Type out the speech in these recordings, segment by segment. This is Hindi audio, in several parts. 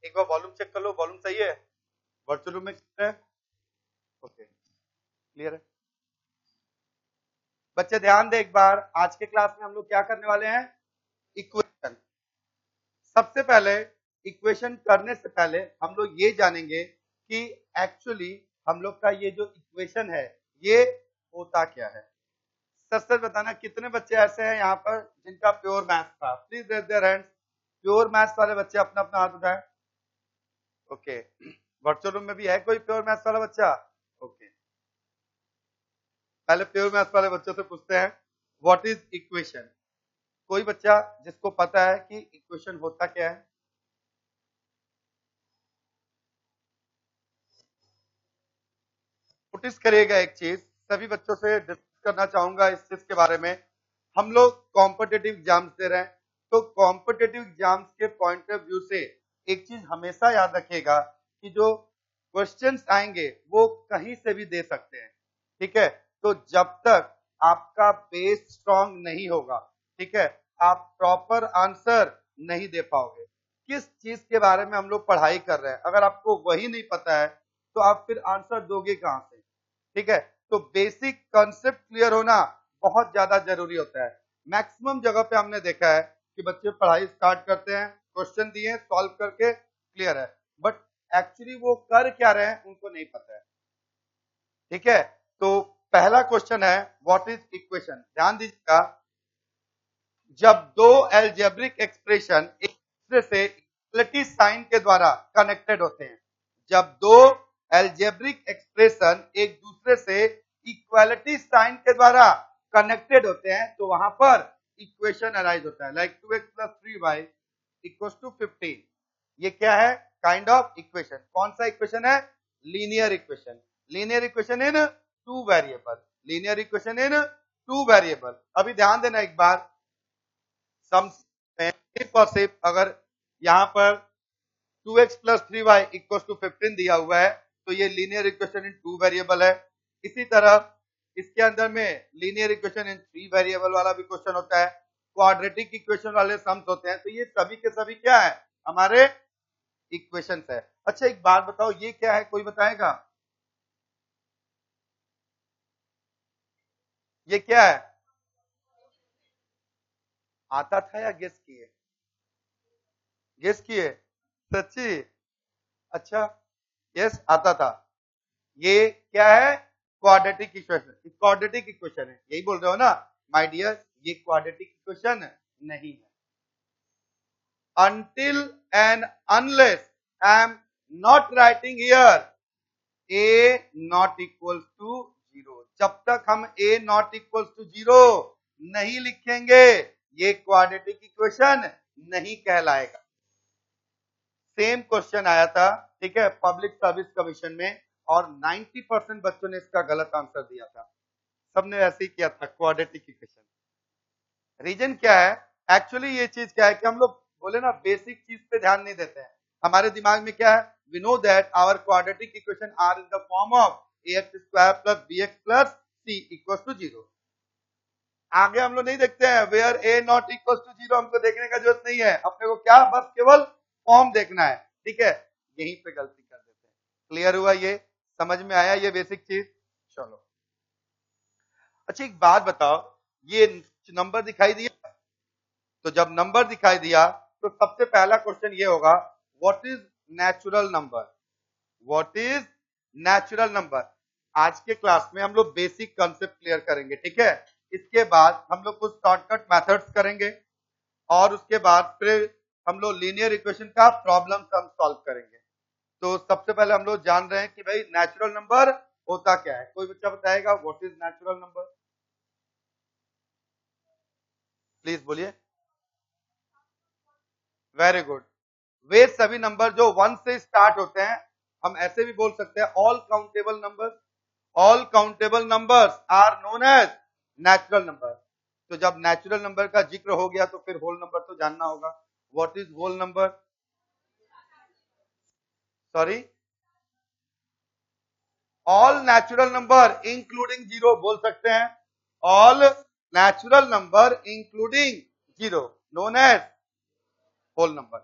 एक बार वॉल्यूम चेक कर लो, वॉल्यूम सही है, वर्चुअल रूम में है, ओके क्लियर है। बच्चे ध्यान दे एक बार, आज के क्लास में हम लोग क्या करने वाले हैं, इक्वेशन। सबसे पहले इक्वेशन करने से पहले हम लोग ये जानेंगे कि एक्चुअली हम लोग का ये जो इक्वेशन है ये होता क्या है। सच सच बताना कितने बच्चे ऐसे हैं यहाँ पर जिनका प्योर मैथ्स था, please raise their hands. Pure maths वाले बच्चे अपना अपना हाथ उठाएं। ओके, वर्चुअल रूम में भी है कोई प्योर मैथ्स वाला बच्चा? ओके, पहले प्योर मैथ्स वाले बच्चों से पूछते हैं व्हाट इज इक्वेशन। कोई बच्चा जिसको पता है कि इक्वेशन होता क्या है? नोटिस करिएगा एक चीज, सभी बच्चों से डिस्कस करना चाहूंगा इस चीज के बारे में। हम लोग कॉम्पिटिटिव एग्जाम्स दे रहे हैं, तो कॉम्पिटिटिव एग्जाम्स के पॉइंट ऑफ व्यू से एक चीज हमेशा याद रखिएगा कि जो क्वेश्चंस आएंगे वो कहीं से भी दे सकते हैं, ठीक है। तो जब तक आपका बेस स्ट्रांग नहीं होगा, ठीक है, आप प्रॉपर आंसर नहीं दे पाओगे। किस चीज के बारे में हम लोग पढ़ाई कर रहे हैं, अगर आपको वही नहीं पता है तो आप फिर आंसर दोगे कहां से, ठीक है। तो बेसिक कॉन्सेप्ट क्लियर होना बहुत ज्यादा जरूरी होता है। मैक्सिमम जगह पे हमने देखा है कि बच्चे पढ़ाई स्टार्ट करते हैं, क्वेश्चन दिए सॉल्व करके क्लियर है, बट एक्चुअली वो कर क्या रहे हैं उनको नहीं पता है, ठीक है। तो पहला क्वेश्चन है व्हाट इज इक्वेशन। ध्यान दीजिएगा, जब दो एल्जेब्रिक एक्सप्रेशन एक दूसरे से इक्वलिटी साइन के द्वारा कनेक्टेड होते हैं, जब दो एल्जेब्रिक एक्सप्रेशन एक दूसरे से इक्वालिटी साइन के द्वारा कनेक्टेड होते हैं तो वहां पर इक्वेशन अराइज होता है। Like 2x + 3y = 15। ये क्या है? Kind of equation. कौन सा इक्वेशन है? Linear equation. Linear equation in two variable, linear equation in two variable. अभी ध्यान देना एक बार, सम सिर्फ अगर यहाँ पर 2x + 3y = 15 दिया हुआ है तो ये linear equation in two variable है। इसी तरह इसके अंदर में linear equation in three variable वाला भी क्वेश्चन होता है, क्वाड्रेटिक इक्वेशन वाले सम्स होते हैं। तो ये सभी के सभी क्या है? हमारे इक्वेशंस है। अच्छा एक बात बताओ, ये क्या है, कोई बताएगा? ये क्या है? आता था या गेस किए? गेस किए? सच्ची? अच्छा, यस आता था। ये क्या है? Quadratic equation. क्वाड्रेटिक इक्वेशन है, यही बोल रहे हो ना माय डियर? ये क्वाड्रेटिक इक्वेशन नहीं है। until and unless I am not writing here a not equals to 0, जब तक हम a not equals to 0 नहीं लिखेंगे ये क्वाड्रेटिक इक्वेशन नहीं कहलाएगा। सेम क्वेश्चन आया था, ठीक है, पब्लिक सर्विस कमीशन में, और 90% बच्चों ने इसका गलत आंसर दिया था। सबने ऐसे ही किया था, क्वाड्रेटिक इक्वेशन। रीजन क्या है? एक्चुअली ये चीज क्या है कि हम लोग बोले ना बेसिक चीज पे ध्यान नहीं देते हैं। हमारे दिमाग में क्या है? We know that our quadratic equation are in the form of ax² + bx + c = 0। आगे हम लोग नहीं देखते हैं, where a not equals to 0 हमको देखने का जरूरत नहीं है, अपने को क्या बस केवल फॉर्म देखना है, ठीक है। यहीं पे गलती कर देते हैं। क्लियर हुआ? ये समझ में आया ये बेसिक चीज? चलो अच्छा एक बात बताओ, ये नंबर दिखाई दिया, तो जब नंबर दिखाई दिया तो सबसे पहला क्वेश्चन ये होगा what is natural number. What is natural number. आज के क्लास में हम लोग बेसिक कॉन्सेप्ट क्लियर करेंगे, ठीक है। इसके बाद हम लोग कुछ शॉर्टकट मेथड्स करेंगे और उसके बाद फिर हम लोग लीनियर इक्वेशन का प्रॉब्लम सम सॉल्व करेंगे। तो सबसे पहले हम लोग जान रहे हैं कि भाई नेचुरल नंबर होता क्या है। कोई बच्चा बताएगा what is natural number? Please बोलिए। Very good. वे सभी नंबर जो 1 से स्टार्ट होते हैं, हम ऐसे भी बोल सकते हैं all countable numbers. All countable numbers are known as natural number. तो जब नेचुरल नंबर का जिक्र हो गया तो फिर होल नंबर तो जानना होगा। What is whole number? Sorry, all natural number including zero बोल सकते हैं। All natural number including zero known as whole number.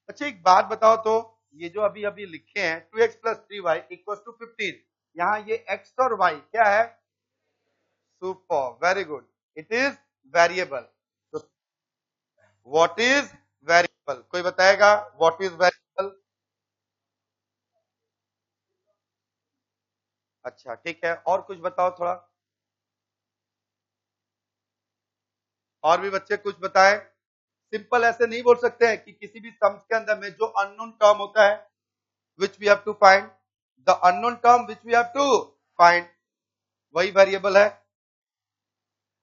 अच्छा एक बात बताओ तो, ये जो अभी अभी लिखे हैं 2x plus 3y equal to 15, यहाँ ये x और y क्या है? Super, very good, it is variable. तो व्हाट इज वेरिएबल, कोई बताएगा व्हाट इज वेरिएबल? अच्छा ठीक है, और कुछ बताओ थोड़ा, और भी बच्चे कुछ बताएं। सिंपल ऐसे नहीं बोल सकते हैं कि किसी भी सम्स के अंदर में जो अननोन टर्म होता है which we have to find, the unknown term which we have to find, वही वेरिएबल है।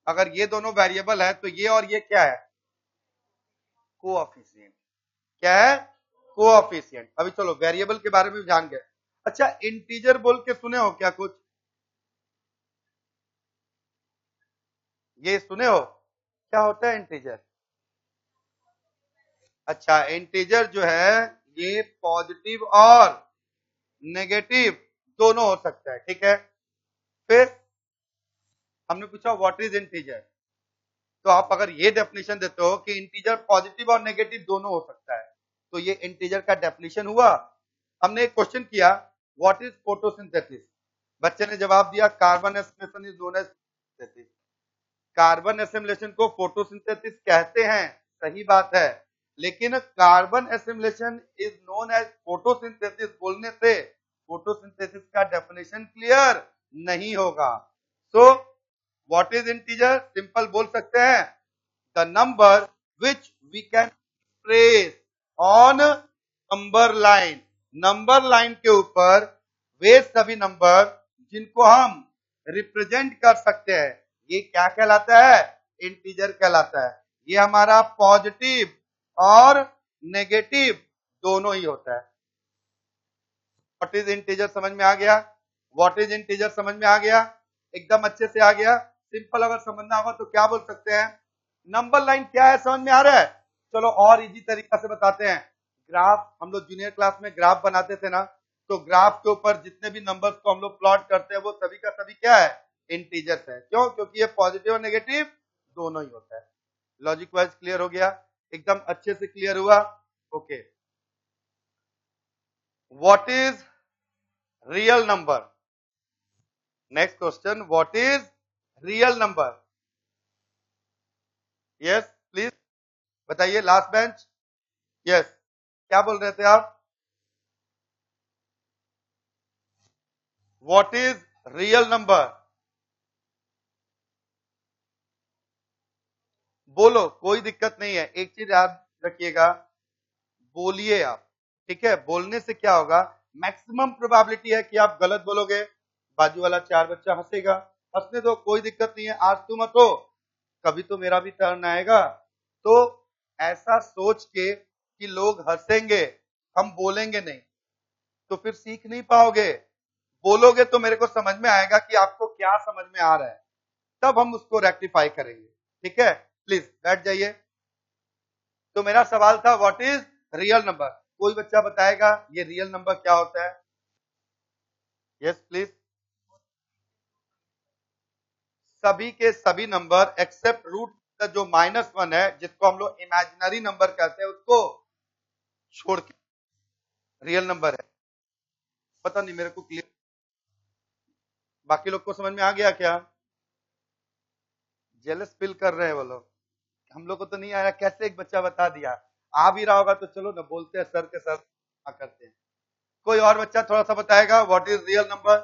अगर ये दोनों वेरिएबल है तो ये और ये क्या है? कोएफिशिएंट। क्या है? कोएफिशिएंट। अभी चलो वेरिएबल के बारे में भी जान गए। अच्छा इंटीजर बोल के सुने हो क्या कुछ? ये सुने हो क्या होता है इंटीजर? अच्छा इंटीजर जो है ये पॉजिटिव और नेगेटिव दोनों हो सकता है, ठीक है। फिर हमने पूछा व्हाट इज इंटीजर, तो आप अगर ये डेफिनेशन देते हो कि इंटीजर पॉजिटिव और नेगेटिव दोनों हो सकता है, तो ये इंटीजर का डेफिनेशन हुआ। हमने एक क्वेश्चन किया व्हाट इज फोटोसिंथेसिस, बच्चे ने जवाब दिया carbon assimilation is known as photosynthesis. Carbon assimilation को फोटोसिंथेसिस कहते हैं, सही बात है, लेकिन carbon assimilation is known as photosynthesis बोलने से फोटोसिंथेसिस का डेफिनेशन क्लियर नहीं होगा। So what is integer, simple बोल सकते हैं the number which we can trace on number line, number line के ऊपर वे सभी नंबर जिनको हम रिप्रेजेंट कर सकते हैं, ये क्या कहलाता है? इंटीजर कहलाता है। ये हमारा पॉजिटिव और नेगेटिव दोनों ही होता है। व्हाट इज इंटीजर समझ में आ गया? व्हाट इज इंटीजर समझ में आ गया? एकदम अच्छे से आ गया। सिंपल अगर समझना होगा तो क्या बोल सकते हैं? नंबर लाइन क्या है समझ में आ रहा है? चलो और इजी तरीका से बताते हैं। ग्राफ, हम लोग जूनियर क्लास में ग्राफ बनाते थे ना, तो ग्राफ के ऊपर जितने भी नंबर्स को हम लोग प्लॉट करते हैं वो सभी का सभी क्या है? इंटीजर्स है। क्यों? क्योंकि ये पॉजिटिव और नेगेटिव दोनों ही होता है। लॉजिक वाइज क्लियर हो गया? एकदम अच्छे से क्लियर हुआ? Okay. What is real number? Next question, what is real number? Yes please बताइए, लास्ट बेंच। यस, क्या बोल रहे थे आप? What is real number? बोलो, कोई दिक्कत नहीं है। एक चीज याद रखिएगा, बोलिए आप, ठीक है। बोलने से क्या होगा, मैक्सिमम प्रोबेबिलिटी है कि आप गलत बोलोगे, बाजू वाला चार बच्चा हंसेगा, हंसने दो, कोई दिक्कत नहीं है। आज तुम हंसो, कभी तो मेरा भी टर्न आएगा। तो ऐसा सोच के कि लोग हंसेंगे, हम बोलेंगे नहीं, तो फिर सीख नहीं पाओगे। बोलोगे तो मेरे को समझ में आएगा कि आपको क्या समझ में आ रहा है, तब हम उसको रेक्टिफाई करेंगे, ठीक है। प्लीज बैठ जाइए। तो मेरा सवाल था व्हाट इज रियल नंबर, कोई बच्चा बताएगा ये रियल नंबर क्या होता है? Yes please. सभी के सभी नंबर एक्सेप्ट रूट जो -1 है, जिसको हम लोग इमेजिनरी नंबर कहते हैं, उसको छोड़ के रियल नंबर है। पता नहीं मेरे को क्लियर, बाकी लोग को समझ में आ गया क्या? जेलस फील कर रहे हैं वो लोग, हम लोग को तो नहीं आया, कैसे एक बच्चा बता दिया। आ भी रहा होगा तो चलो ना, बोलते हैं सर के सर करते हैं। कोई और बच्चा थोड़ा सा बताएगा व्हाट इज रियल नंबर?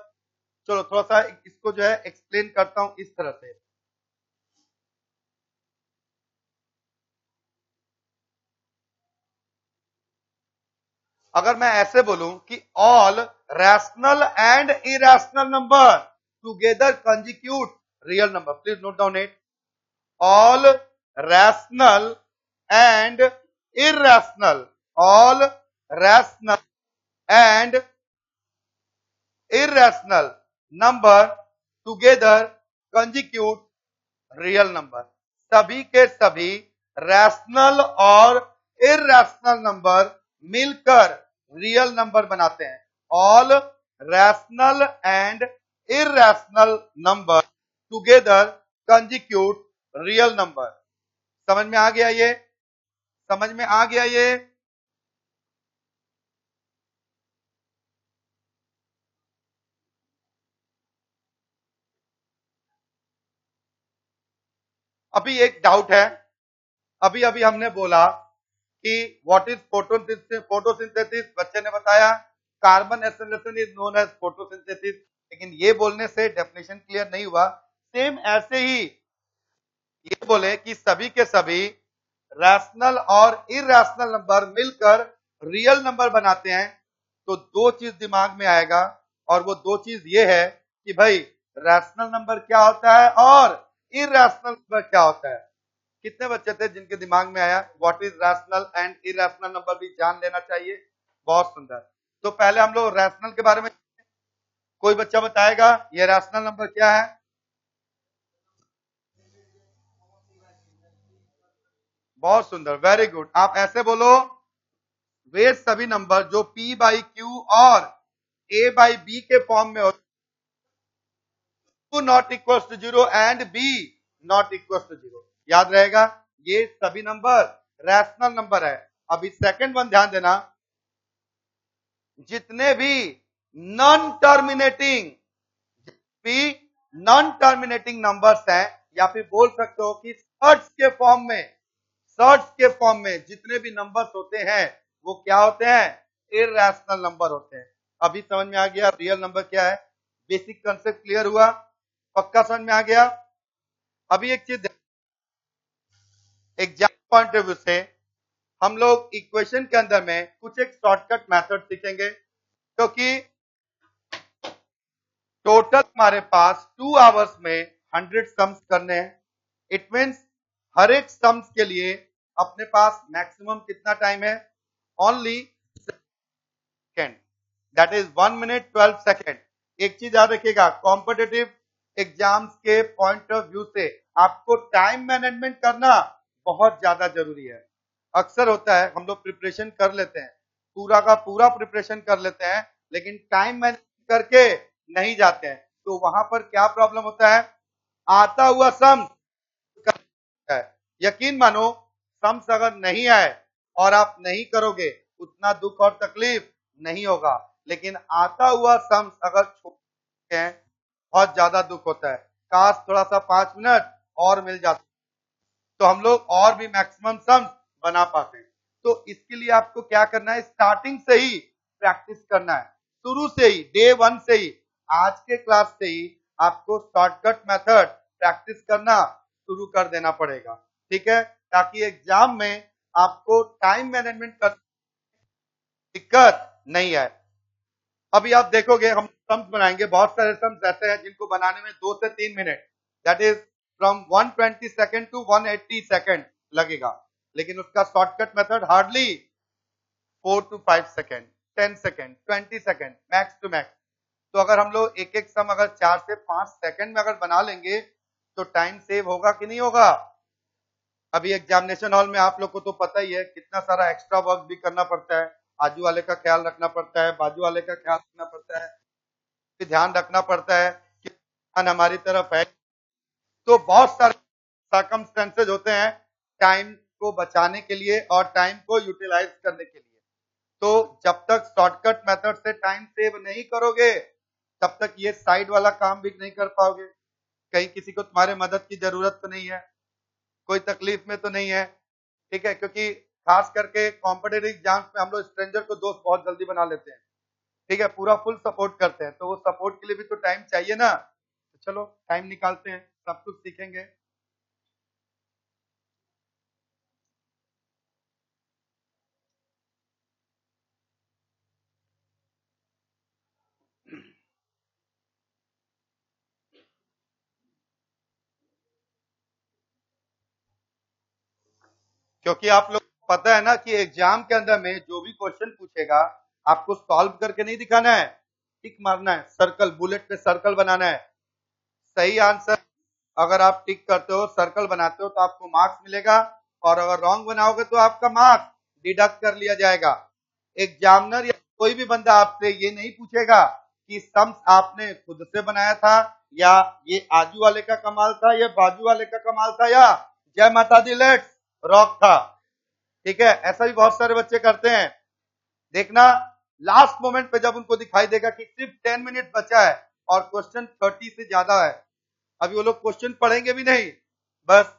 चलो थोड़ा सा इसको जो है एक्सप्लेन करता हूं इस तरह से। अगर मैं ऐसे बोलूं कि all rational and irrational number together conjugate real number, please note down it. All rational and irrational, all rational and irrational number together constitute real number। सभी के सभी रैशनल और इरेशनल नंबर मिलकर रियल नंबर बनाते हैं। All rational and irrational number together constitute real number. समझ में आ गया ये? समझ में आ गया ये? अभी एक डाउट है, अभी अभी हमने बोला कि व्हाट इज फोटोसिंथेसिस, बच्चे ने बताया carbon assimilation is known as photosynthesis, लेकिन ये बोलने से डेफिनेशन क्लियर नहीं हुआ। सेम ऐसे ही ये बोले कि सभी के सभी रैशनल और इरेशनल नंबर मिलकर रियल नंबर बनाते हैं, तो दो चीज दिमाग में आएगा, और वो दो चीज ये है कि भाई रैशनल नंबर क्या होता है और इरेशनल नंबर क्या होता है। कितने बच्चे थे जिनके दिमाग में आया what is rational and irrational number भी जान लेना चाहिए। बहुत सुंदर। तो पहले हम लोग रैशनल के बारे में, कोई बच्चा बताएगा ये रैशनल नंबर क्या है? बहुत सुंदर, वेरी गुड। आप ऐसे बोलो, वे सभी नंबर जो p बाई क्यू और a बाई बी के फॉर्म में होते, to not equal to zero and b not equal to zero, याद रहेगा ये सभी नंबर रैशनल नंबर है। अभी सेकंड वन ध्यान देना, जितने भी नॉन टर्मिनेटिंग भी नॉन टर्मिनेटिंग नंबर्स हैं, या फिर बोल सकते हो कि सर्ट्स के फॉर्म में जितने भी नंबर्स होते हैं वो क्या होते हैं? इररेशनल नंबर होते हैं। अभी समझ में आ गया रियल नंबर क्या है? बेसिक कंसेप्ट क्लियर हुआ? पक्का समझ में आ गया? अभी एक चीज एग्जाम पॉइंट ऑफ व्यू से हम लोग इक्वेशन के अंदर में कुछ एक शॉर्टकट मेथड सीखेंगे, क्योंकि टोटल हमारे पास 2 आवर्स में 100 सम्स करने हैं। इट मीन्स हर एक सम्स के लिए अपने पास मैक्सिमम कितना टाइम है? Only second, that is 1 minute 12 second. एक चीज याद रखिएगा, कॉम्पिटिटिव एग्जाम्स के पॉइंट ऑफ व्यू से आपको टाइम मैनेजमेंट करना बहुत ज्यादा जरूरी है। अक्सर होता है हम लोग प्रिपरेशन कर लेते हैं, पूरा का पूरा प्रिपरेशन कर लेते हैं, लेकिन टाइम मैनेजमेंट करके नहीं जाते हैं, तो वहां पर क्या प्रॉब्लम होता है? आता हुआ सम है, यकीन मानो सम्स अगर नहीं आए और आप नहीं करोगे उतना दुख और तकलीफ नहीं होगा, लेकिन आता हुआ सम्स अगर छोटे हैं बहुत ज्यादा दुख होता है। काश थोड़ा सा 5 मिनट और मिल जाता तो हम लोग और भी मैक्सिमम सम्स बना पाते हैं। तो इसके लिए आपको क्या करना है? स्टार्टिंग से ही प्रैक्टिस करना है, शुरू से ही, डे 1 से ही, आज के क्लास से ही आपको शॉर्टकट मेथड प्रैक्टिस करना शुरू कर देना पड़ेगा, ठीक है? ताकि एग्जाम में आपको टाइम मैनेजमेंट कर दिक्कत नहीं आए। अभी आप देखोगे हम सम्स बनाएंगे, बहुत सारे सम्स ऐसे हैं जिनको बनाने में 2 से 3 minute, that is from 120 second to 180 second लगेगा, लेकिन उसका shortcut method hardly 4 to 5 second, 10 second, 20 second max to max. तो अगर हम लोग एक एक सम अगर 4 से 5 सेकंड में अगर बना लेंगे तो टाइम सेव होगा कि नहीं होगा? अभी एग्जामिनेशन हॉल में आप लोग को तो पता ही है कितना सारा एक्स्ट्रा वर्क भी करना पड़ता है, आजू वाले का ख्याल रखना पड़ता है, बाजू वाले का ख्याल रखना पड़ता है, ध्यान रखना पड़ता है कि ध्यान हमारी तरफ है। तो बहुत सारे सर्कमस्टेंसेज होते हैं टाइम को बचाने के लिए और टाइम को यूटिलाइज करने के लिए। तो जब तक शॉर्टकट मेथड से टाइम सेव नहीं करोगे तब तक ये साइड वाला काम भी नहीं कर पाओगे। कहीं किसी को तुम्हारे मदद की जरूरत तो नहीं है, कोई तकलीफ में तो नहीं है, ठीक है? क्योंकि खास करके कॉम्पिटेटिव एग्जाम्स में हम लोग स्ट्रेंजर को दोस्त बहुत जल्दी बना लेते हैं, ठीक है? पूरा फुल सपोर्ट करते हैं, तो वो सपोर्ट के लिए भी तो टाइम चाहिए ना। तो चलो टाइम निकालते हैं, सब कुछ सीखेंगे। क्योंकि आप लोग को पता है ना कि एग्जाम के अंदर में जो भी क्वेश्चन पूछेगा आपको सॉल्व करके नहीं दिखाना है, टिक मारना है, सर्कल, बुलेट पे सर्कल बनाना है। सही आंसर अगर आप टिक करते हो, सर्कल बनाते हो तो आपको मार्क्स मिलेगा, और अगर रॉन्ग बनाओगे तो आपका मार्क्स डिडक्ट कर लिया जाएगा। एग्जामिनर या कोई भी बंदा आपसे ये नहीं पूछेगा कि सम्स आपने खुद से बनाया था, या ये आजू वाले का कमाल था, या बाजू वाले का कमाल था, या जय माता दी लेट्स रॉक था, ठीक है? ऐसा भी बहुत सारे बच्चे करते हैं। देखना लास्ट मोमेंट पे जब उनको दिखाई देगा कि सिर्फ 10 मिनट बचा है और क्वेश्चन 30 से ज्यादा है, अभी वो लोग क्वेश्चन पढ़ेंगे भी नहीं, बस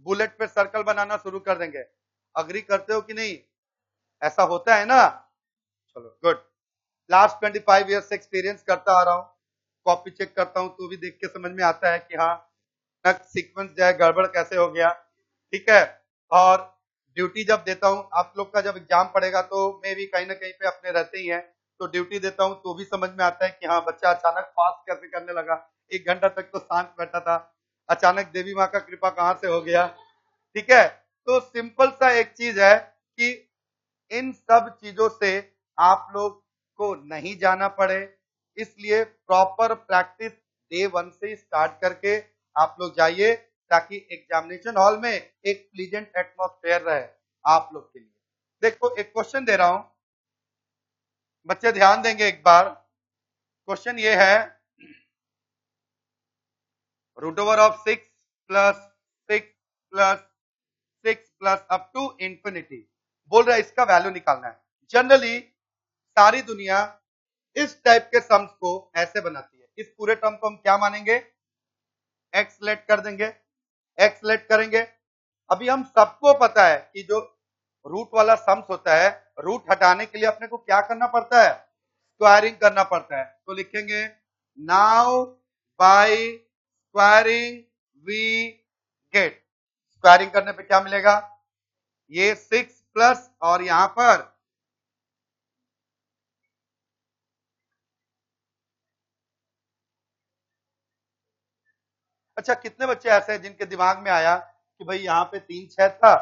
बुलेट पे सर्कल बनाना शुरू कर देंगे। अग्री करते हो कि नहीं? ऐसा होता है ना? चलो गुड। लास्ट 25 ईयर से एक्सपीरियंस करता आ रहा हूं, कॉपी चेक करता हूं तो भी देख के समझ में आता है कि हाँ सीक्वेंस जो है गड़बड़ कैसे हो गया, ठीक है। और ड्यूटी जब देता हूं, आप लोग का जब एग्जाम पड़ेगा तो मैं भी कहीं ना कहीं पे अपने रहते ही है, तो ड्यूटी देता हूं तो भी समझ में आता है कि हाँ बच्चा अचानक फास्ट कैसे करने लगा। 1 घंटा तक तो शांत बैठा था, अचानक देवी माँ का कृपा कहां से हो गया, ठीक है। तो सिंपल सा एक चीज है कि इन सब चीजों से आप लोग को नहीं जाना पड़े, इसलिए प्रॉपर प्रैक्टिस डे 1 से ही स्टार्ट करके आप लोग जाइए, ताकि एग्जामिनेशन हॉल में एक प्लीजेंट एटमॉस्फेयर रहे आप लोग के लिए। देखो एक क्वेश्चन दे रहा हूं, बच्चे ध्यान देंगे एक बार। क्वेश्चन ये है, root over of 6 plus 6 plus 6 plus up to infinity बोल रहा है, इसका वैल्यू निकालना है। जनरली सारी दुनिया इस टाइप के सम्स को ऐसे बनाती है। इस पूरे टर्म को हम क्या मानेंगे? एक्स लेट कर देंगे, एक्स लेट करेंगे। अभी हम सबको पता है कि जो रूट वाला सम्स होता है, रूट हटाने के लिए अपने को क्या करना पड़ता है? स्क्वायरिंग करना पड़ता है। तो लिखेंगे now by squaring we get. Squaring करने पे क्या मिलेगा? ये 6 प्लस और यहां पर अच्छा, कितने बच्चे ऐसे हैं जिनके दिमाग में आया कि भाई यहाँ पे 3 6 था,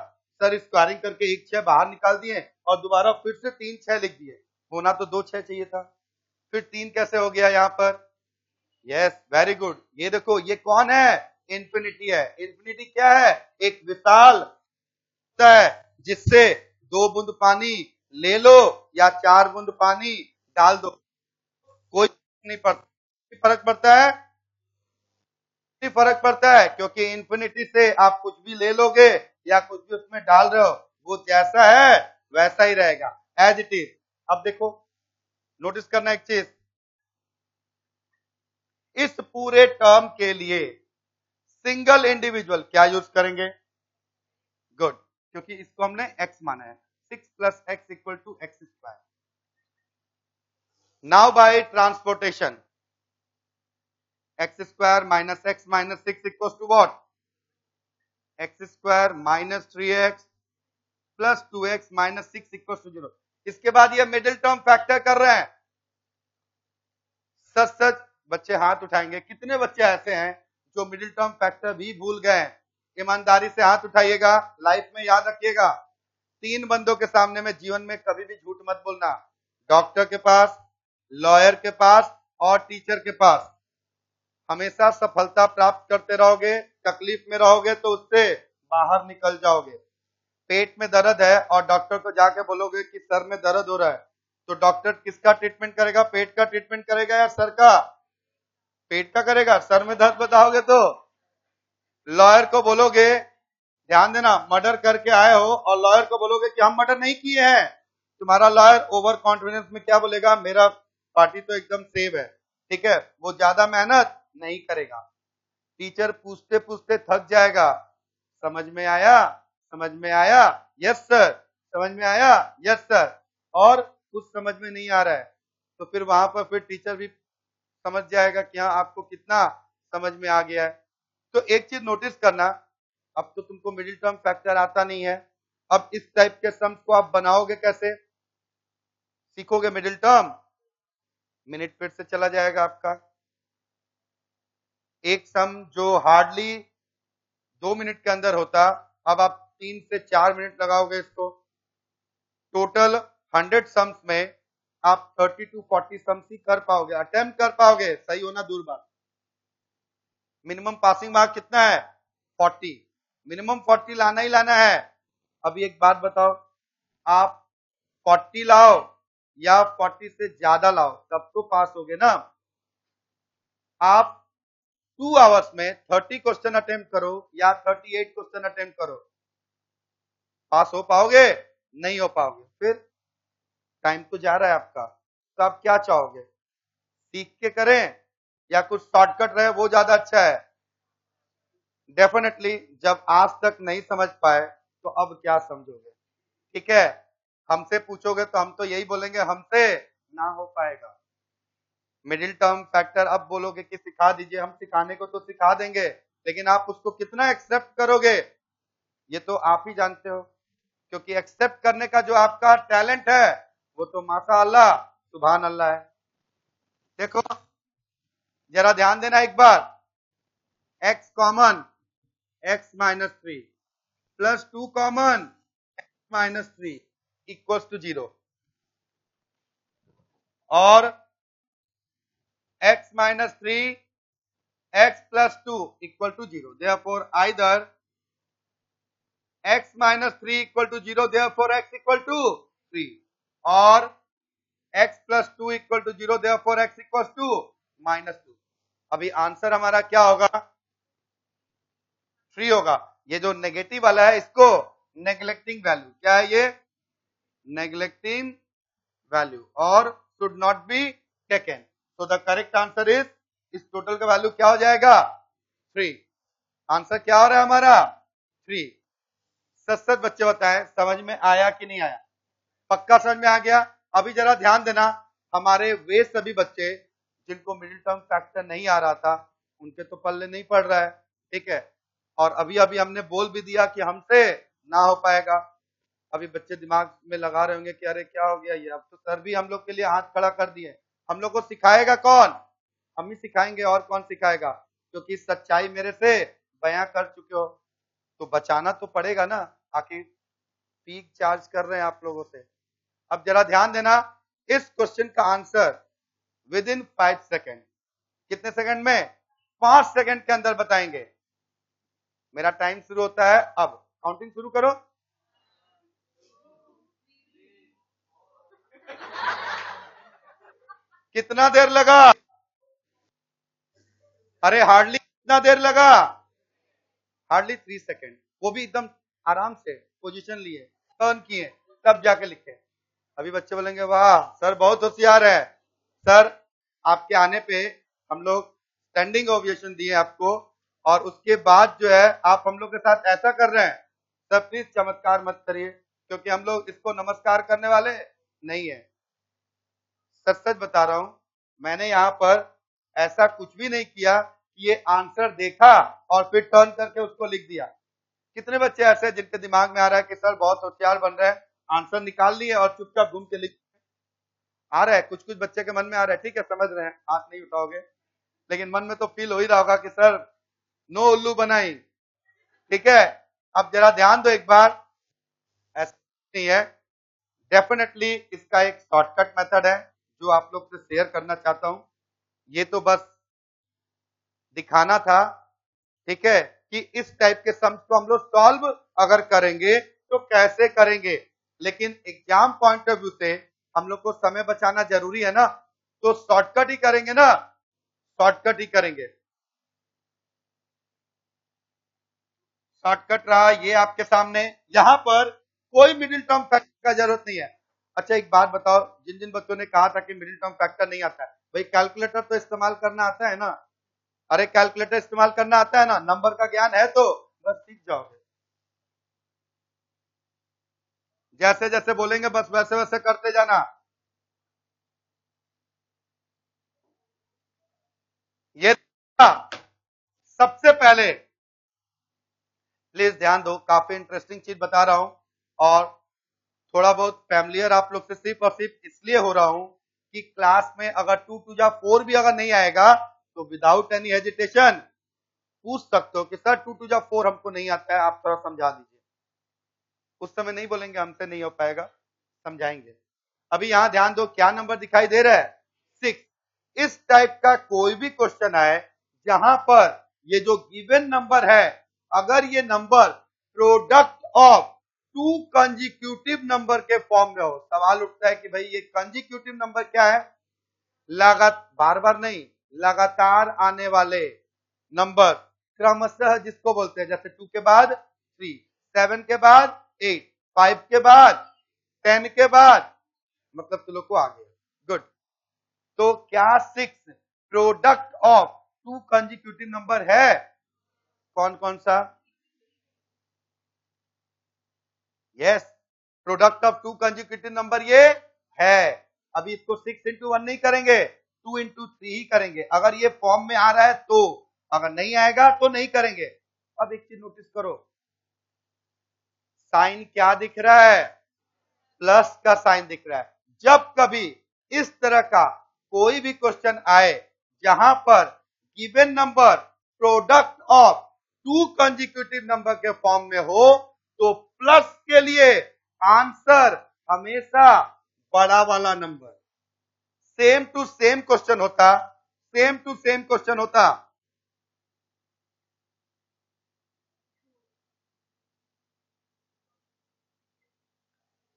सर स्क्वायरिंग करके 1 6 बाहर निकाल दिए और दोबारा फिर से 3 6 लिख दिए, होना तो 2 6 चाहिए था, फिर 3 कैसे हो गया यहाँ पर? Yes very good. ये देखो ये कौन है? इंफिनिटी है। इंफिनिटी क्या है? एक विशाल है जिससे 2 बूंद पानी ले लो या 4 बूंद पानी डाल दो, कोई नहीं पड़ता। फर्क पड़ता है? फर्क पड़ता है, क्योंकि इंफिनिटी से आप कुछ भी ले लोगे या कुछ भी उसमें डाल रहे हो, वो जैसा है वैसा ही रहेगा, एज इट इज। अब देखो नोटिस करना एक चीज, इस पूरे टर्म के लिए सिंगल इंडिविजुअल क्या यूज करेंगे? गुड, क्योंकि इसको हमने एक्स माना है। 6 plus x equal to x square. Now by transportation, x square minus x minus 6 equal to what? X square minus 3x plus 2x minus 6 equal to 0। इसके बाद ये मिडिल टर्म फैक्टर कर रहे हैं। सच सच बच्चे हाथ उठाएंगे, कितने बच्चे ऐसे हैं जो मिडिल टर्म फैक्टर भी भूल गए? ईमानदारी से हाथ उठाइएगा। लाइफ में याद रखिएगा, 3 बंदों के सामने में जीवन में कभी भी झूठ मत बोलना। डॉक्टर के पास, लॉयर के पास और टीचर के पास। हमेशा सफलता प्राप्त करते रहोगे, तकलीफ में रहोगे तो उससे बाहर निकल जाओगे। पेट में दर्द है और डॉक्टर को जाके बोलोगे कि सर में दर्द हो रहा है, तो डॉक्टर किसका ट्रीटमेंट करेगा? पेट का ट्रीटमेंट करेगा या सर का? पेट का करेगा। सर में दर्द बताओगे तो लॉयर को बोलोगे, ध्यान देना, मर्डर करके आए हो और लॉयर को बोलोगे कि हम मर्डर नहीं किए हैं, तुम्हारा लॉयर ओवर कॉन्फिडेंस में क्या बोलेगा? मेरा पार्टी तो एकदम सेव है, ठीक है, वो ज्यादा मेहनत नहीं करेगा। टीचर पूछते पूछते थक जाएगा, समझ में आया? समझ में आया? Yes sir. समझ में आया? Yes sir. और कुछ समझ में नहीं आ रहा है तो फिर वहां पर फिर टीचर भी समझ जाएगा कि हाँ आपको कितना समझ में आ गया है। तो एक चीज नोटिस करना, अब तो तुमको मिडिल टर्म फैक्टर आता नहीं है, अब इस टाइप के सम्स को आप बनाओगे कैसे? सीखोगे मिडिल टर्म, मिनट फिर से चला जाएगा आपका। एक सम जो हार्डली 2 मिनट के अंदर होता, अब आप 3 से 4 मिनट लगाओगे इसको। टोटल 100 सम्स में आप 30 to 40 सम्स ही कर पाओगे, अटेम्प्ट कर पाओगे, सही होना दूर बात। मिनिमम पासिंग मार्क कितना है? 40। मिनिमम 40 लाना ही लाना है। अभी एक बात बताओ, आप 40 लाओ या 40 से ज्यादा लाओ, तब तो पास होगे ना। आप 2 आवर्स में 30 क्वेश्चन अटेम्प्ट करो या 38 क्वेश्चन अटेम्प्ट करो, पास हो पाओगे? नहीं हो पाओगे। फिर टाइम तो जा रहा है आपका, तो आप क्या चाहोगे? सीख के करें या कुछ शॉर्टकट रहे वो ज्यादा अच्छा है? डेफिनेटली जब आज तक नहीं समझ पाए तो अब क्या समझोगे? ठीक है, हमसे पूछोगे तो हम तो यही बोलेंगे हमसे ना हो पाएगा। मिडिल टर्म फैक्टर अब बोलोगे कि सिखा दीजिए, हम सिखाने को तो सिखा देंगे, लेकिन आप उसको कितना एक्सेप्ट करोगे ये तो आप ही जानते हो, क्योंकि एक्सेप्ट करने का जो आपका टैलेंट है वो तो माशा अल्लाह सुभान अल्लाह है। देखो जरा ध्यान देना एक बार, x common x minus three plus 2 common x minus three equals to 0 और x minus 3 x plus 2 equal to 0. Therefore, either x minus 3 equal to 0, therefore x equal to 3, or x plus 2 equal to 0, therefore x equals to minus 2. अभी आंसर हमारा क्या होगा? 3 होगा। ये जो नेगेटिव वाला है इसको नेग्लेक्टिंग वैल्यू, क्या है ये? नेग्लेक्टिंग वैल्यू और should not be taken. So the correct answer is, इस टोटल का वैल्यू क्या हो जाएगा? 3। आंसर क्या हो रहा है हमारा? 3। सच बच्चे बताएं समझ में आया कि नहीं आया? पक्का समझ में आ गया? अभी जरा ध्यान देना, हमारे वे सभी बच्चे जिनको मिडिल टर्म फैक्टर नहीं आ रहा था उनके तो पल्ले नहीं पड़ रहा है, ठीक है, और अभी अभी हमने बोल भी दिया कि हमसे ना हो पाएगा। अभी बच्चे दिमाग में लगा रहे होंगे कि अरे क्या हो गया ये, अब तो सर भी हम लोग के लिए हाथ खड़ा कर दिए। हम लोग को सिखाएगा कौन? हम ही सिखाएंगे, और कौन सिखाएगा? क्योंकि सच्चाई मेरे से बयां कर चुके हो तो बचाना तो पड़ेगा ना, आखिर पीक चार्ज कर रहे हैं आप लोगों से। अब जरा ध्यान देना, इस क्वेश्चन का आंसर विद इन 5 सेकेंड, कितने सेकंड में? 5 सेकंड के अंदर बताएंगे। मेरा टाइम शुरू होता है अब, काउंटिंग शुरू करो। कितना देर लगा? अरे हार्डली कितना देर लगा? हार्डली 3 सेकेंड, वो भी एकदम आराम से पोजीशन लिए, टर्न किए, तब जाके लिखे। अभी बच्चे बोलेंगे वाह सर बहुत होशियार है। सर आपके आने पे हम लोग स्टैंडिंग ओवेशन दिए आपको, और उसके बाद जो है आप हम लोग के साथ ऐसा कर रहे हैं। सर प्लीज चमत्कार मत करिए, क्योंकि हम लोग इसको नमस्कार करने वाले नहीं है। सच सच बता रहा हूं, मैंने यहाँ पर ऐसा कुछ भी नहीं किया कि ये आंसर देखा और फिर टर्न करके उसको लिख दिया। कितने बच्चे ऐसे हैं जिनके दिमाग में आ रहा है कि सर बहुत होशियार बन रहे हैं, आंसर निकाल लिए और चुपचाप घूम के लिख आ रहा है? कुछ कुछ बच्चे के मन में आ रहा है, ठीक है समझ रहे हैं, हाथ नहीं उठाओगे, लेकिन मन में तो फील हो ही रहा होगा कि सर नो उल्लू बनाई, ठीक है। अब जरा ध्यान दो एक बार, ऐसा नहीं है, डेफिनेटली इसका एक शॉर्टकट मेथड है जो आप लोग से शेयर करना चाहता हूं। ये तो बस दिखाना था, ठीक है, कि इस टाइप के सम्स को हम लोग सॉल्व अगर करेंगे तो कैसे करेंगे, लेकिन एग्जाम पॉइंट ऑफ व्यू से हम लोग को समय बचाना जरूरी है ना, तो शॉर्टकट ही करेंगे ना, शॉर्टकट ही करेंगे। शॉर्टकट रहा ये आपके सामने, यहां पर कोई मिडिल टर्म फैक्टर का जरूरत नहीं है। अच्छा एक बात बताओ, जिन जिन बच्चों ने कहा था कि मिडिल टर्म फैक्टर नहीं आता है, भाई कैलकुलेटर तो इस्तेमाल करना आता है ना? अरे कैलकुलेटर इस्तेमाल करना आता है ना, नंबर का ज्ञान है तो बस सीख जाओगे। जैसे जैसे बोलेंगे बस वैसे वैसे करते जाना। ये सबसे पहले प्लीज ध्यान दो, काफी इंटरेस्टिंग चीज बता रहा हूं, और थोड़ा बहुत फैमिलियर आप लोग से सिर्फ और सिर्फ इसलिए हो रहा हूं कि क्लास में अगर 2 टू जा 4 भी अगर नहीं आएगा तो विदाउट एनी हेजिटेशन पूछ सकते हो कि सर 2 टू जा 4 हमको नहीं आता है, आप थोड़ा समझा दीजिए। उस समय नहीं बोलेंगे हमसे नहीं हो पाएगा, समझाएंगे। अभी यहां ध्यान दो, क्या नंबर दिखाई दे रहा है? 6। इस टाइप का कोई भी क्वेश्चन आए जहां पर ये जो गिवन नंबर है, अगर ये number product of 2 consecutive number के फॉर्म में हो, सवाल उठता है कि भाई ये कंजिक्यूटिव नंबर क्या है? बार बार नहीं, लगातार आने वाले नंबर क्रमशः जिसको बोलते हैं, जैसे 2 के बाद 3, 7 के बाद 8, 5 के बाद 10 के बाद, मतलब तुम लोग को आ गया, गुड। तो क्या 6 प्रोडक्ट ऑफ 2 कंजिक्यूटिव नंबर है? कौन कौन सा? Yes, product of to consecutive number ये है। अभी इसको 6 इंटू 1 नहीं करेंगे, 2 इंटू 3 ही करेंगे, अगर ये फॉर्म में आ रहा है तो, अगर नहीं आएगा तो नहीं करेंगे। अब एक चीज नोटिस करो, साइन क्या दिख रहा है? प्लस का साइन दिख रहा है। जब कभी इस तरह का कोई भी क्वेश्चन आए जहां पर given number product of to consecutive number के फॉर्म में हो, तो प्लस के लिए आंसर हमेशा बड़ा वाला number. Same to same question होता, सेम टू सेम क्वेश्चन होता।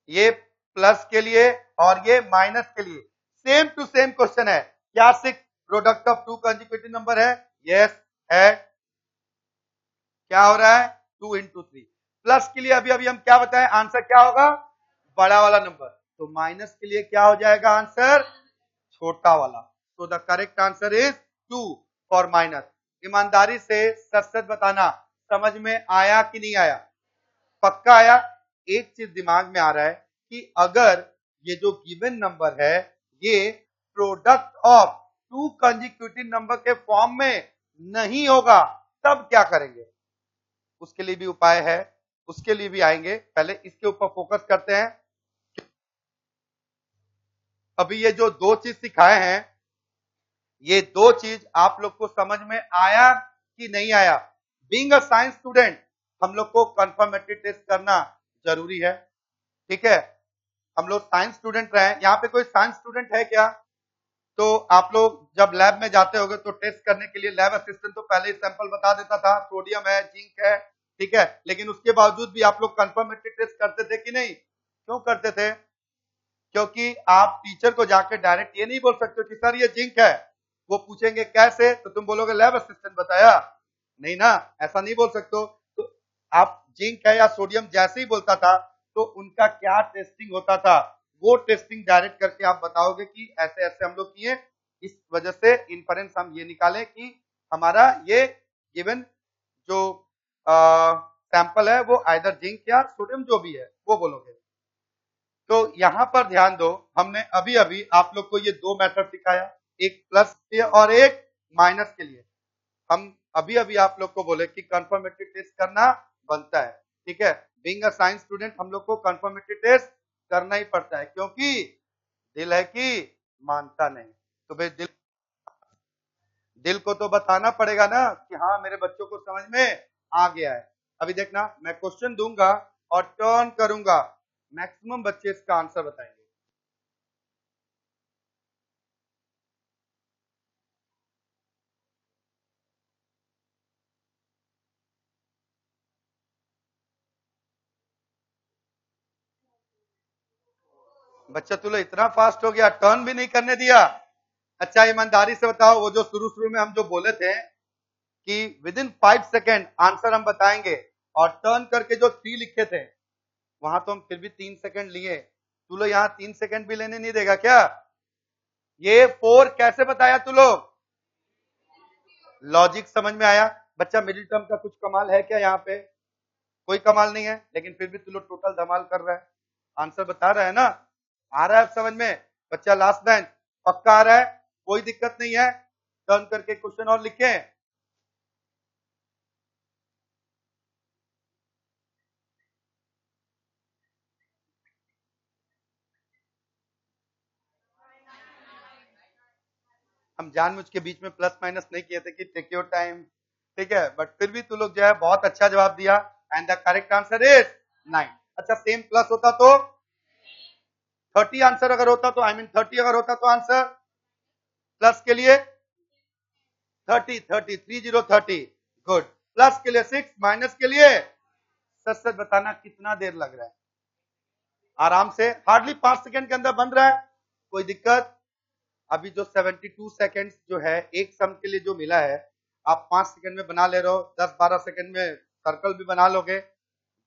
ये प्लस के लिए और ये माइनस के लिए सेम टू सेम क्वेश्चन है। क्या 6 product of to consecutive number है? यस है। क्या हो रहा है? 2 इंटू 3। प्लस के लिए अभी अभी हम क्या बताएं, आंसर क्या होगा? बड़ा वाला नंबर। तो माइनस के लिए क्या हो जाएगा आंसर? छोटा वाला। तो the correct answer is 2 for minus. ईमानदारी से सच सच बताना, समझ में आया कि नहीं आया? पक्का आया? एक चीज दिमाग में आ रहा है कि अगर ये जो गिवन नंबर है ये product of to consecutive number के फॉर्म में नहीं होगा, तब क्या करेंगे? उसके लिए भी उपाय है, उसके लिए भी आएंगे। पहले इसके ऊपर फोकस करते हैं। अभी ये जो दो चीज सिखाए हैं, ये दो चीज आप लोग को समझ में आया कि नहीं आया? बीइंग अ साइंस स्टूडेंट हम लोग को कंफर्मेटरी टेस्ट करना जरूरी है, ठीक है? हम लोग साइंस स्टूडेंट रहे। यहाँ पे कोई साइंस स्टूडेंट है क्या? तो आप लोग जब लैब में जाते होगे तो टेस्ट करने के लिए लैब असिस्टेंट तो पहले ही सैंपल बता देता था, सोडियम है, जिंक है, ठीक है? लेकिन उसके बावजूद भी आप लोग कंफर्मेटरी टेस्ट करते थे कि नहीं? क्यों करते थे? क्योंकि आप टीचर को जाकर डायरेक्ट ये नहीं बोल सकते कि सर ये जिंक है। वो पूछेंगे कैसे, तो तुम बोलोगे लैब असिस्टेंट बताया। नहीं ना, ऐसा नहीं बोल सकते हो। तो आप जिंक है या सोडियम जैसे ही बोलता था तो उनका क्या टेस्टिंग होता था, वो टेस्टिंग डायरेक्ट करके आप बताओगे कि ऐसे ऐसे हम लोग किए। इस वजह से इन्फरेंस हम ये निकालें कि हमारा ये गिवन जो सैंपल है वो आइदर जिंक या सोडियम जो भी है वो बोलोगे। तो यहां पर ध्यान दो, हमने अभी अभी आप लोग को ये दो मेथड सिखाया, एक प्लस के और एक माइनस के लिए। हम अभी अभी आप लोग को बोले कि कंफर्मेटरी टेस्ट करना बनता है, ठीक है? बीइंग अ साइंस स्टूडेंट हम लोग को कंफर्मेटरी टेस्ट करना ही पड़ता है, क्योंकि दिल है कि मानता नहीं। तो भाई दिल को तो बताना पड़ेगा ना कि हाँ मेरे बच्चों को समझ में आ गया है। अभी देखना, मैं क्वेश्चन दूंगा और टर्न करूंगा, मैक्सिमम बच्चे इसका आंसर बताएंगे। बच्चा तू लोग इतना फास्ट हो गया, टर्न भी नहीं करने दिया। अच्छा ईमानदारी से बताओ, वो जो शुरू शुरू में हम जो बोले थे कि विद इन 5 सेकेंड आंसर हम बताएंगे और टर्न करके जो 3 लिखे थे वहां तो हम फिर भी 3 सेकेंड लिए, तू लोग यहाँ 3 सेकेंड भी लेने नहीं देगा क्या? ये 4 कैसे बताया तू लोग? लॉजिक समझ में आया? बच्चा मिडिल टर्म का कुछ कमाल है क्या यहाँ पे? कोई कमाल नहीं है, लेकिन फिर भी तू लोग टोटल धमाल कर रहा है, आंसर बता रहा है ना? आ रहा है समझ में? बच्चा लास्ट बेंच पक्का आ रहा है, कोई दिक्कत नहीं है। टर्न करके क्वेश्चन और लिखे। हम जानबूझ के बीच में प्लस माइनस नहीं किए थे कि टेक योर टाइम, ठीक है? बट फिर भी तू लोग जो है बहुत अच्छा जवाब दिया and the correct answer is 9। अच्छा सेम प्लस होता तो 30 आंसर अगर होता तो आई मीन 30 अगर होता तो आंसर प्लस के लिए 30 30 30 गुड। प्लस के लिए 6, माइनस के लिए सच सच बताना कितना देर लग रहा है? आराम से हार्डली 5 सेकंड के अंदर बन रहा है, कोई दिक्कत? अभी जो 72 सेकंड्स जो है एक सम के लिए जो मिला है, आप 5 सेकंड में बना ले रहे हो, 10-12 सेकंड में सर्कल भी बना लोगे।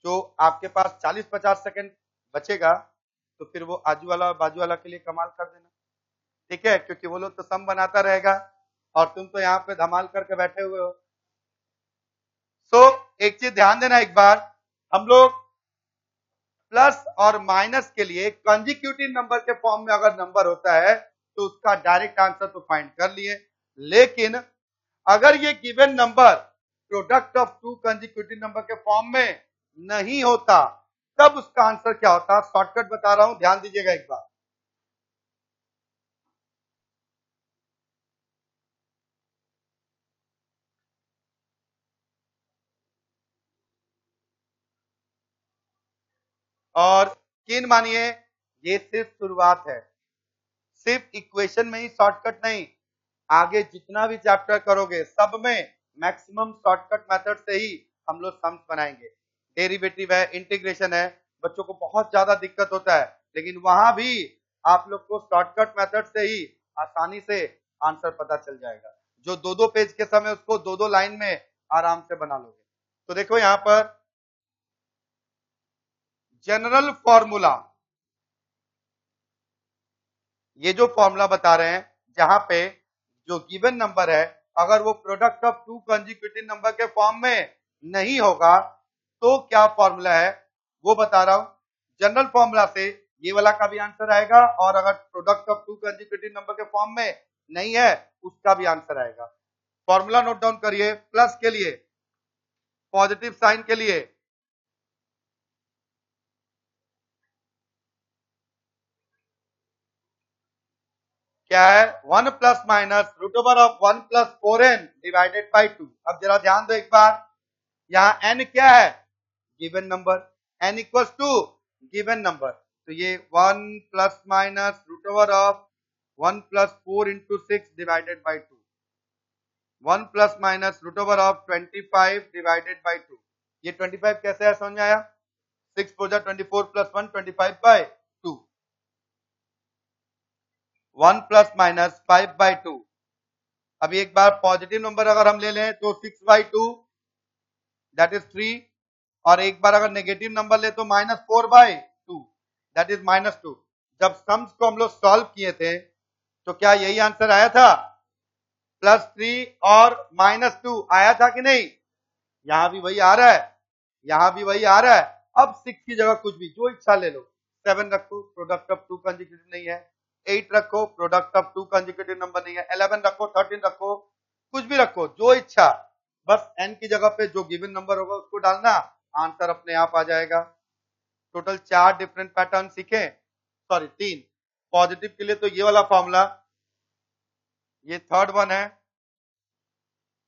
जो आपके पास 40-50 सेकंड बचेगा तो फिर वो आजू वाला और बाजू वाला के लिए कमाल कर देना, ठीक है? क्योंकि वो लोग तो सम बनाता रहेगा और तुम तो यहाँ पे धमाल करके बैठे हुए हो। सो एक चीज ध्यान देना एक बार, हम लोग प्लस और माइनस के लिए कंजिक्यूटिव नंबर के फॉर्म में अगर नंबर होता है तो उसका डायरेक्ट आंसर तो फाइंड कर लिए, लेकिन अगर ये given number product of two consecutive number के फॉर्म में नहीं होता तब उसका आंसर क्या होता, शॉर्टकट बता रहा हूं, ध्यान दीजिएगा एक बार। और यकीन मानिए ये सिर्फ शुरुआत है, सिर्फ इक्वेशन में ही शॉर्टकट नहीं, आगे जितना भी चैप्टर करोगे सब में मैक्सिमम शॉर्टकट मेथड से ही हम लोग सम्स बनाएंगे। डेरिवेटिव है, इंटीग्रेशन है, बच्चों को बहुत ज्यादा दिक्कत होता है, लेकिन वहां भी आप लोग को शॉर्टकट मेथड से ही आसानी से आंसर पता चल जाएगा। जो दो दो पेज के समय उसको दो दो लाइन में आराम से बना लोगे। तो देखो यहां पर जनरल फॉर्मूला, ये जो फॉर्मूला बता रहे हैं जहां पे जो गिवन नंबर है अगर वो product of two consecutive number के फॉर्म में नहीं होगा तो क्या फॉर्मूला है वो बता रहा हूं। जनरल फॉर्मूला से ये वाला का भी आंसर आएगा, और अगर product of two consecutive number के फॉर्म में नहीं है उसका भी आंसर आएगा। फॉर्मूला नोट डाउन करिए। प्लस के लिए, पॉजिटिव साइन के लिए क्या है, 1 plus minus root over of 1 plus 4n divided by 2। अब जरा ध्यान दो एक बार, यहाँ n क्या है, given number, n equals to given number, तो ये 1 plus minus root over of 1 plus 4 into 6 divided by 2, 1 plus minus root over of 25 divided by 2। ये 25 कैसे है समझ आया, 6 4 जा 24 plus 1 25 by 2, 1 plus minus 5 by 2। अभी एक बार पॉजिटिव नंबर अगर हम ले लें तो 6 बाई 2 दैट इज 3, और एक बार अगर नेगेटिव नंबर ले तो minus 4 by 2 that is minus 2। जब सम्स को हम लोग सॉल्व किए थे तो क्या यही आंसर आया था, प्लस 3 और माइनस 2 आया था कि नहीं, यहां भी वही आ रहा है, यहां भी वही आ रहा है। अब 6 की जगह कुछ भी जो इच्छा ले लो, 7 रखो प्रोडक्ट ऑफ टू कंजिक्यूटिव नहीं है, 8 रखो product of two consecutive number नहीं है, 11 रखो, 13 रखो, कुछ भी रखो जो इच्छा, बस n की जगह पे जो गिवन नंबर होगा उसको डालना, आंसर अपने आप आ जाएगा। टोटल 4 डिफरेंट पैटर्न सीखे, सॉरी 3। पॉजिटिव के लिए तो ये वाला फॉर्मूला, ये थर्ड वन है,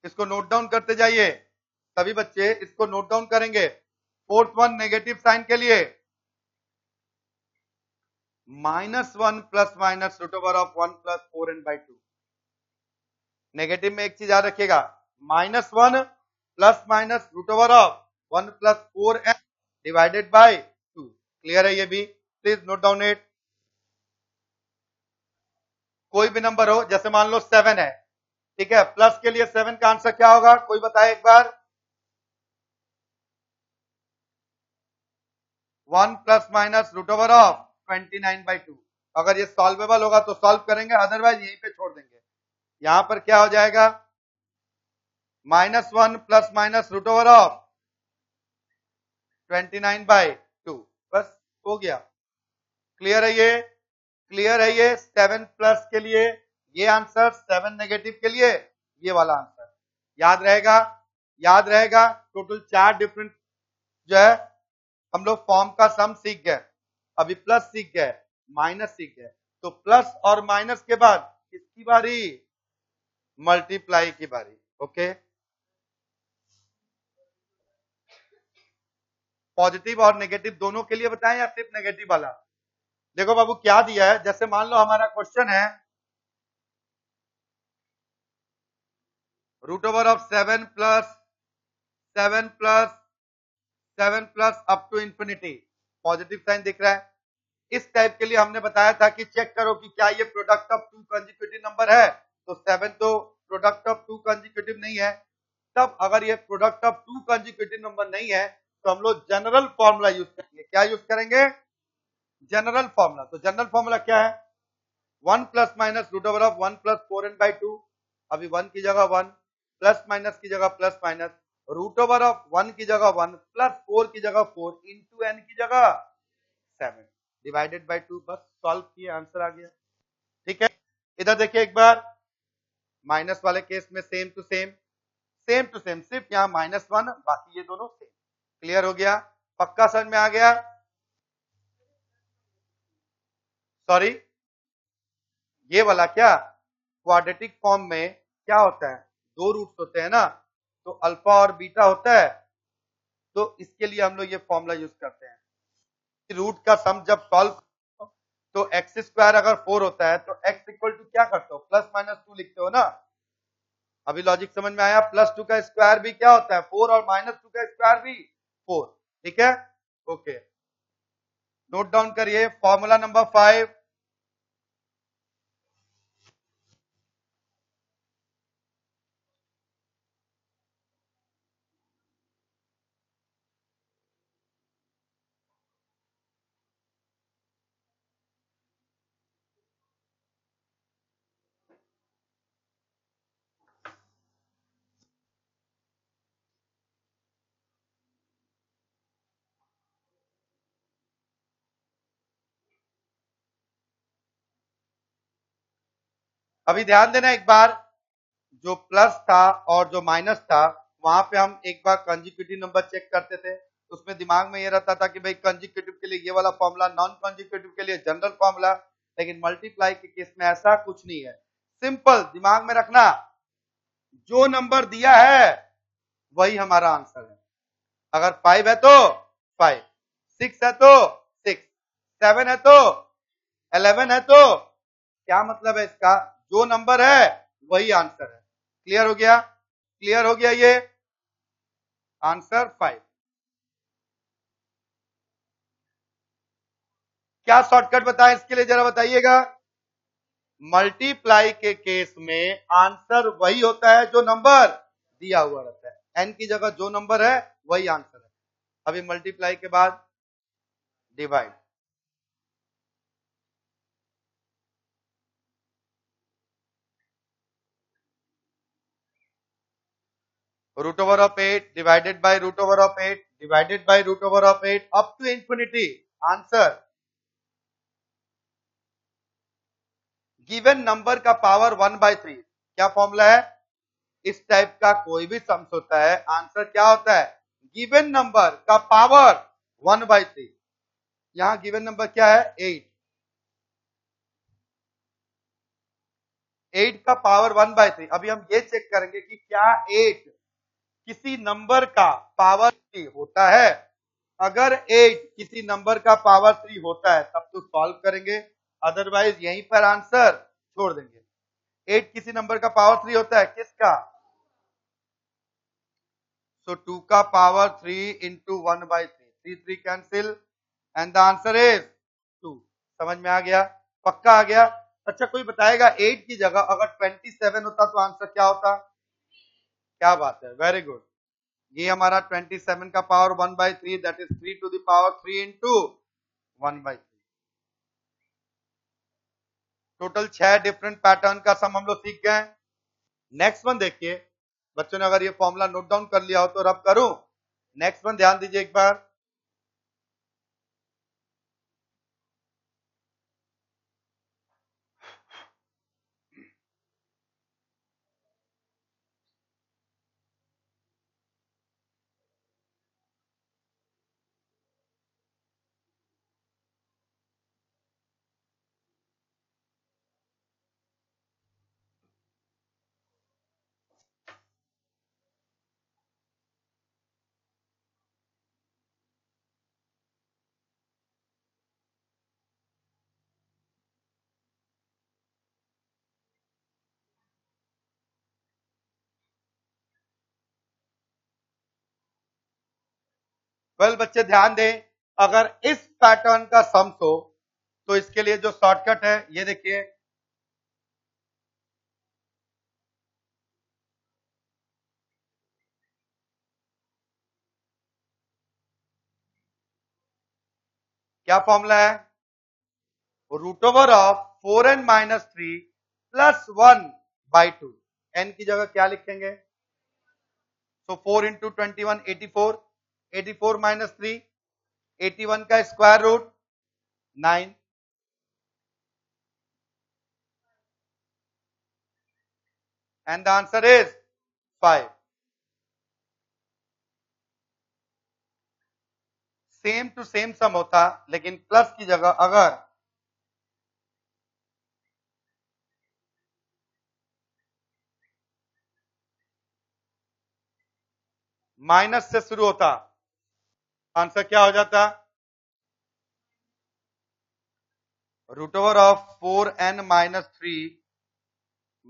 इसको नोट डाउन करते जाइए सभी बच्चे, इसको नोट डाउन करेंगे। फोर्थ वन नेगेटिव साइन के लिए -1 plus minus root over of 1 plus 4n by 2। Negative में एक चीज याद रखिएगा, -1 plus minus root over of 1 plus 4n divided by 2। Clear है ये भी, प्लीज नोट डाउन इट। कोई भी नंबर हो, जैसे मान लो 7 है, ठीक है, प्लस के लिए 7 का आंसर क्या होगा, कोई बताए एक बार। 1 plus minus root over of 29 by 2। अगर ये सॉल्वेबल होगा तो सॉल्व करेंगे, अदरवाइज यहीं पे छोड़ देंगे। यहां पर क्या हो जाएगा, -1 plus minus root over of 29 by 2, बस हो गया। क्लियर है ये, क्लियर है ये। 7 प्लस के लिए ये आंसर, 7 नेगेटिव के लिए ये वाला आंसर, याद रहेगा, याद रहेगा। टोटल 4 डिफरेंट जो है हम लोग फॉर्म का सम सीख गए, अभी प्लस सीख गए, माइनस सीख गए, तो प्लस और माइनस के बाद किसकी बारी, मल्टीप्लाई की बारी। ओके, पॉजिटिव और नेगेटिव दोनों के लिए बताएं या सिर्फ नेगेटिव वाला। देखो बाबू क्या दिया है, जैसे मान लो हमारा क्वेश्चन है root over of 7 plus 7 plus 7 plus up to infinity, positive sign दिख रहा है। इस टाइप के लिए हमने बताया था कि चेक करो कि क्या ये product of two consecutive number है, तो 7 तो प्रोडक्ट ऑफ टू कंजिक्यूटिव नहीं है। तब अगर ये product of two consecutive number नहीं है तो हम लोग जनरल फॉर्मूला यूज करेंगे। क्या यूज करेंगे, जनरल फॉर्मूला। तो जनरल फॉर्मूला क्या है, 1 plus minus root over of 1 plus 4n by 2। अभी 1 की जगह 1, प्लस माइनस की जगह plus minus, root over of 1 की जगह 1 प्लस 4 की जगह 4 इंटू n की जगह 7 डिवाइडेड बाय 2, बस सॉल्व किए आंसर आ गया। ठीक है, इधर देखिए एक बार, माइनस वाले केस में same to same, same to same, सिर्फ यहाँ -1, बाकी ये दोनों सेम। क्लियर हो गया, पक्का समझ में आ गया? सॉरी, ये वाला क्या, क्वाड्रेटिक फॉर्म में क्या होता है, दो रूट्स होते हैं ना, तो अल्फा और बीटा होता है, तो इसके लिए हम लोग ये फॉर्मूला यूज करते हैं। रूट का सम जब सॉल्व तो एक्स स्क्वायर अगर 4 होता है तो एक्स इक्वल टू क्या करते हो, +-2 लिखते हो ना। अभी लॉजिक समझ में आया? +2 का स्क्वायर भी क्या होता है 4 और -2 का स्क्वायर भी 4। ठीक है, ओके, नोट डाउन करिए फॉर्मूला नंबर 5। अभी ध्यान देना एक बार, जो प्लस था और जो माइनस था वहां पे हम एक बार कंजिक्यूटिव नंबर चेक करते थे, उसमें दिमाग में ये रहता था कि भाई कंजिक्यूटिव के लिए ये वाला फॉर्मूला, नॉन कंजिक्यूटिव के लिए जनरल फॉर्मूला, लेकिन मल्टीप्लाई के केस में ऐसा कुछ नहीं है। सिंपल दिमाग में रखना, जो नंबर दिया है वही हमारा आंसर है। अगर 5 है तो 5, 6 है तो 6, 7 है तो 11 है तो, क्या मतलब है इसका, जो नंबर है वही आंसर है। क्लियर हो गया? क्लियर हो गया, ये आंसर 5। क्या शॉर्टकट बताएं इसके लिए, जरा बताइएगा। मल्टीप्लाई के केस में आंसर वही होता है जो नंबर दिया हुआ रहता है, एन की जगह जो नंबर है वही आंसर है। अभी मल्टीप्लाई के बाद divide, root over of 8 divided by root over of 8 divided by root over of 8 up to infinity, answer given number का पावर 1/3। क्या फॉर्मूला है, इस टाइप का कोई भी सम्स होता है, आंसर क्या होता है, गिवन नंबर का पावर 1/3। यहां गिवन नंबर क्या है, 8, 8 का पावर 1/3। अभी हम ये चेक करेंगे कि क्या 8 किसी नंबर का पावर 3 होता है। अगर 8 किसी नंबर का पावर 3 होता है तब तो सॉल्व करेंगे, अदरवाइज यहीं पर आंसर छोड़ देंगे। 8 किसी नंबर का पावर 3 होता है, किसका, so 2 का power 3 into 1/3, 3 cancel and the answer is 2। समझ में आ गया, पक्का आ गया? अच्छा, कोई बताएगा 8 की जगह अगर 27 होता तो आंसर क्या होता? क्या बात है, वेरी गुड। ये हमारा 27 का power 1/3, that is 3 to the power 3 into 1/3। Total 6 different pattern का सम हम लोग सीख गए। नेक्स्ट वन देखिए, बच्चों ने अगर ये फॉर्मूला नोट डाउन कर लिया हो तो रब करूं। नेक्स्ट वन ध्यान दीजिए एक बार, वेल बच्चे ध्यान दें, अगर इस पैटर्न का सम हो तो इसके लिए जो शॉर्टकट है ये देखिए, क्या फॉर्मूला है, root over of 4n-3 + 1/2। n की जगह क्या लिखेंगे, So 4 into 21, 84. 84 minus 3, 81 का square root 9. And the answer is 5. Same to same sum होता, लेकिन प्लस की जगह अगर माइनस से शुरू होता, आंसर क्या हो जाता? Root over of 4n minus 3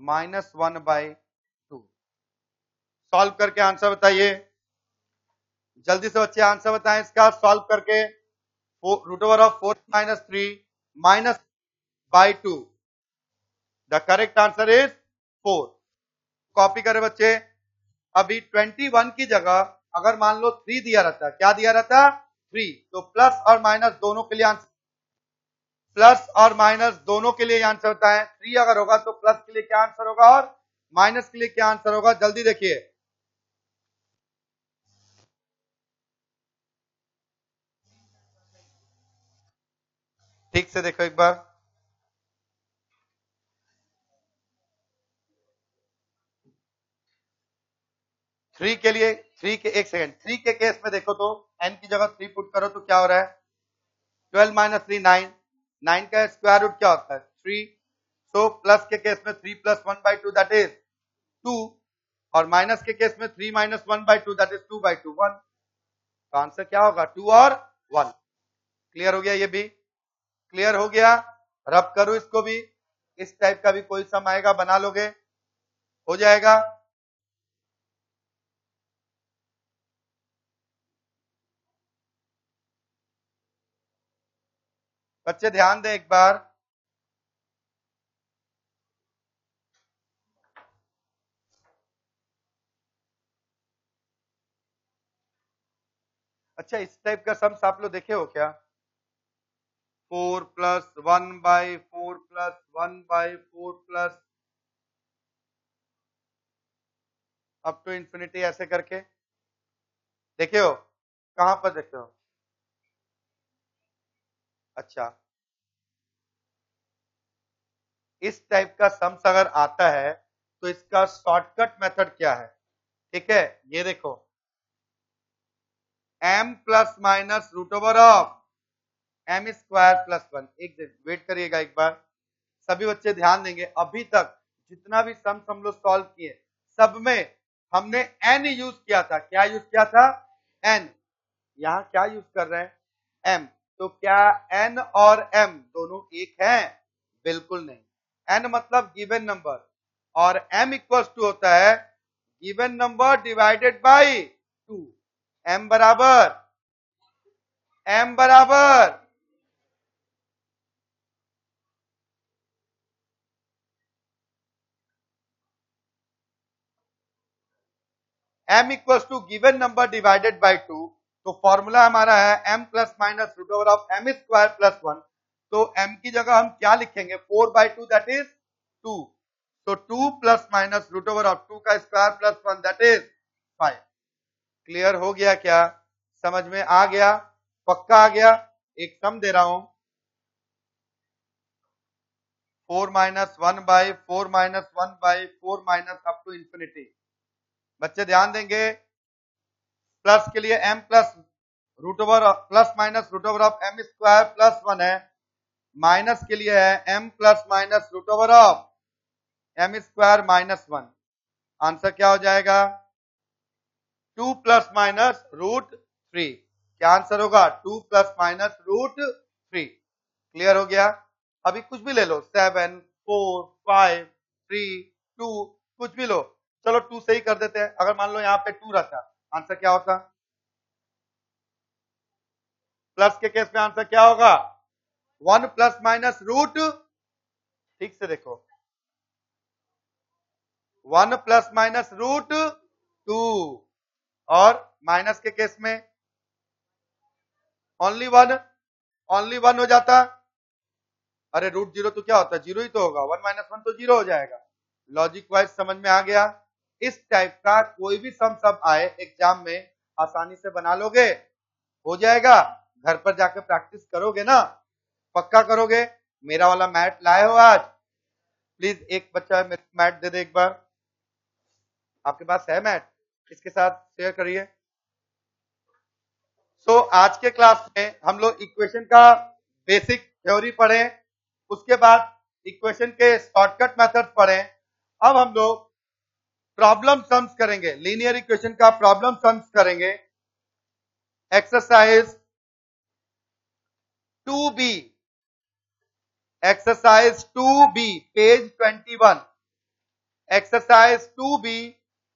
minus 1/2. Solve करके आंसर बताइए, जल्दी से बच्चे आंसर बताएं इसका सॉल्व करके. Root over of 4 minus 3 minus by 2. The correct answer is 4. Copy करें बच्चे. अभी 21 की जगह अगर मान लो 3 दिया रहता, क्या दिया रहता? 3. तो प्लस और माइनस दोनों के लिए आंसर, प्लस और माइनस दोनों के लिए आंसर होता है. 3 अगर होगा तो प्लस के लिए क्या आंसर होगा और माइनस के लिए क्या आंसर होगा? जल्दी देखिए. ठीक से देखो एक बार. थ्री के लिए, थ्री के एक सेकंड, थ्री के केस में देखो तो n की जगह 3 पुट करो तो क्या हो रहा है? 12 माइनस 3 9. 9 का स्क्वायर रूट क्या होता है? 3. सो प्लस के केस में 3 प्लस 1/2 दैट इज 2. और माइनस के केस में 3 माइनस 1/2 दैट इज 2/2 1. तो आंसर क्या होगा? 2 और 1. क्लियर हो गया? ये भी क्लियर हो गया. रब करो इसको भी. इस टाइप का भी कोई सम आएगा, बना लोगे, हो जाएगा. बच्चे ध्यान दें एक बार. अच्छा, इस टाइप का सम्स आप लोग देखे हो क्या? 4 plus 1/4 plus 1/4 plus up to infinity, ऐसे करके देखे हो? कहां पर देखे हो? अच्छा, इस टाइप का सम्स अगर आता है तो इसका शॉर्टकट मेथड क्या है? ठीक है, ये देखो, m plus minus root over of m square plus 1. एक दिन वेट करिएगा एक बार, सभी बच्चे ध्यान देंगे. अभी तक जितना भी सम्स हम लोग सॉल्व किए, सब में हमने n यूज किया था. क्या यूज किया था? n. यहां क्या यूज कर रहे हैं? m. तो क्या n और m दोनों एक हैं? बिल्कुल नहीं. n मतलब गिवन नंबर और m इक्वल्स टू होता है given number divided by 2. m बराबर m equals to given number divided by 2. तो फॉर्मूला हमारा है m plus minus root over of m square plus 1. तो m की जगह हम क्या लिखेंगे? 4/2 दैट इज 2. तो 2 plus minus root over of 2 का square plus 1 that is 5. Clear हो गया क्या? समझ में आ गया? पक्का आ गया? एक सम दे रहा हूं, 4 minus 1/4 minus 1/4 minus up to infinity. बच्चे ध्यान देंगे, प्लस के लिए m plus root over plus minus root over of m square plus 1 है. माइनस के लिए है m plus minus root over of m square minus 1. Answer क्या हो जाएगा? 2 प्लस माइनस रूट 3. क्या आंसर होगा? 2 प्लस माइनस रूट 3. क्लियर हो गया? अभी कुछ भी ले लो, 7 4 5 3 2, कुछ भी लो. चलो 2 से ही कर देते हैं. अगर मान लो यहाँ पे 2 रहता, आंसर क्या होता? प्लस के केस में आंसर क्या होगा? 1 प्लस माइनस रूट, ठीक से देखो, 1 प्लस माइनस रूट 2. और माइनस के केस में ओनली 1 हो जाता. अरे रूट 0 तो क्या होता है? 0 ही तो होगा. 1 माइनस 1 तो 0 हो जाएगा. लॉजिक वाइज समझ में आ गया? इस टाइप का कोई भी सम सब आए एग्जाम में आसानी से बना लोगे, हो जाएगा। घर पर जाकर प्रैक्टिस करोगे ना, पक्का करोगे। मेरा वाला मैट लाए हो आज? प्लीज एक बच्चा मैट दे दे एक बार। आपके पास है मैट? इसके साथ शेयर करिए। सो आज के क्लास में हम लोग इक्वेशन का बेसिक थ्योरी पढ़े, उसके बाद इक्वेशन के शॉर्टकट मेथड पढ़े। अब हम लोग प्रॉब्लम सम्स करेंगे, लीनियर इक्वेशन का प्रॉब्लम सम्स करेंगे। Exercise 2B, exercise 2B page 21, exercise 2B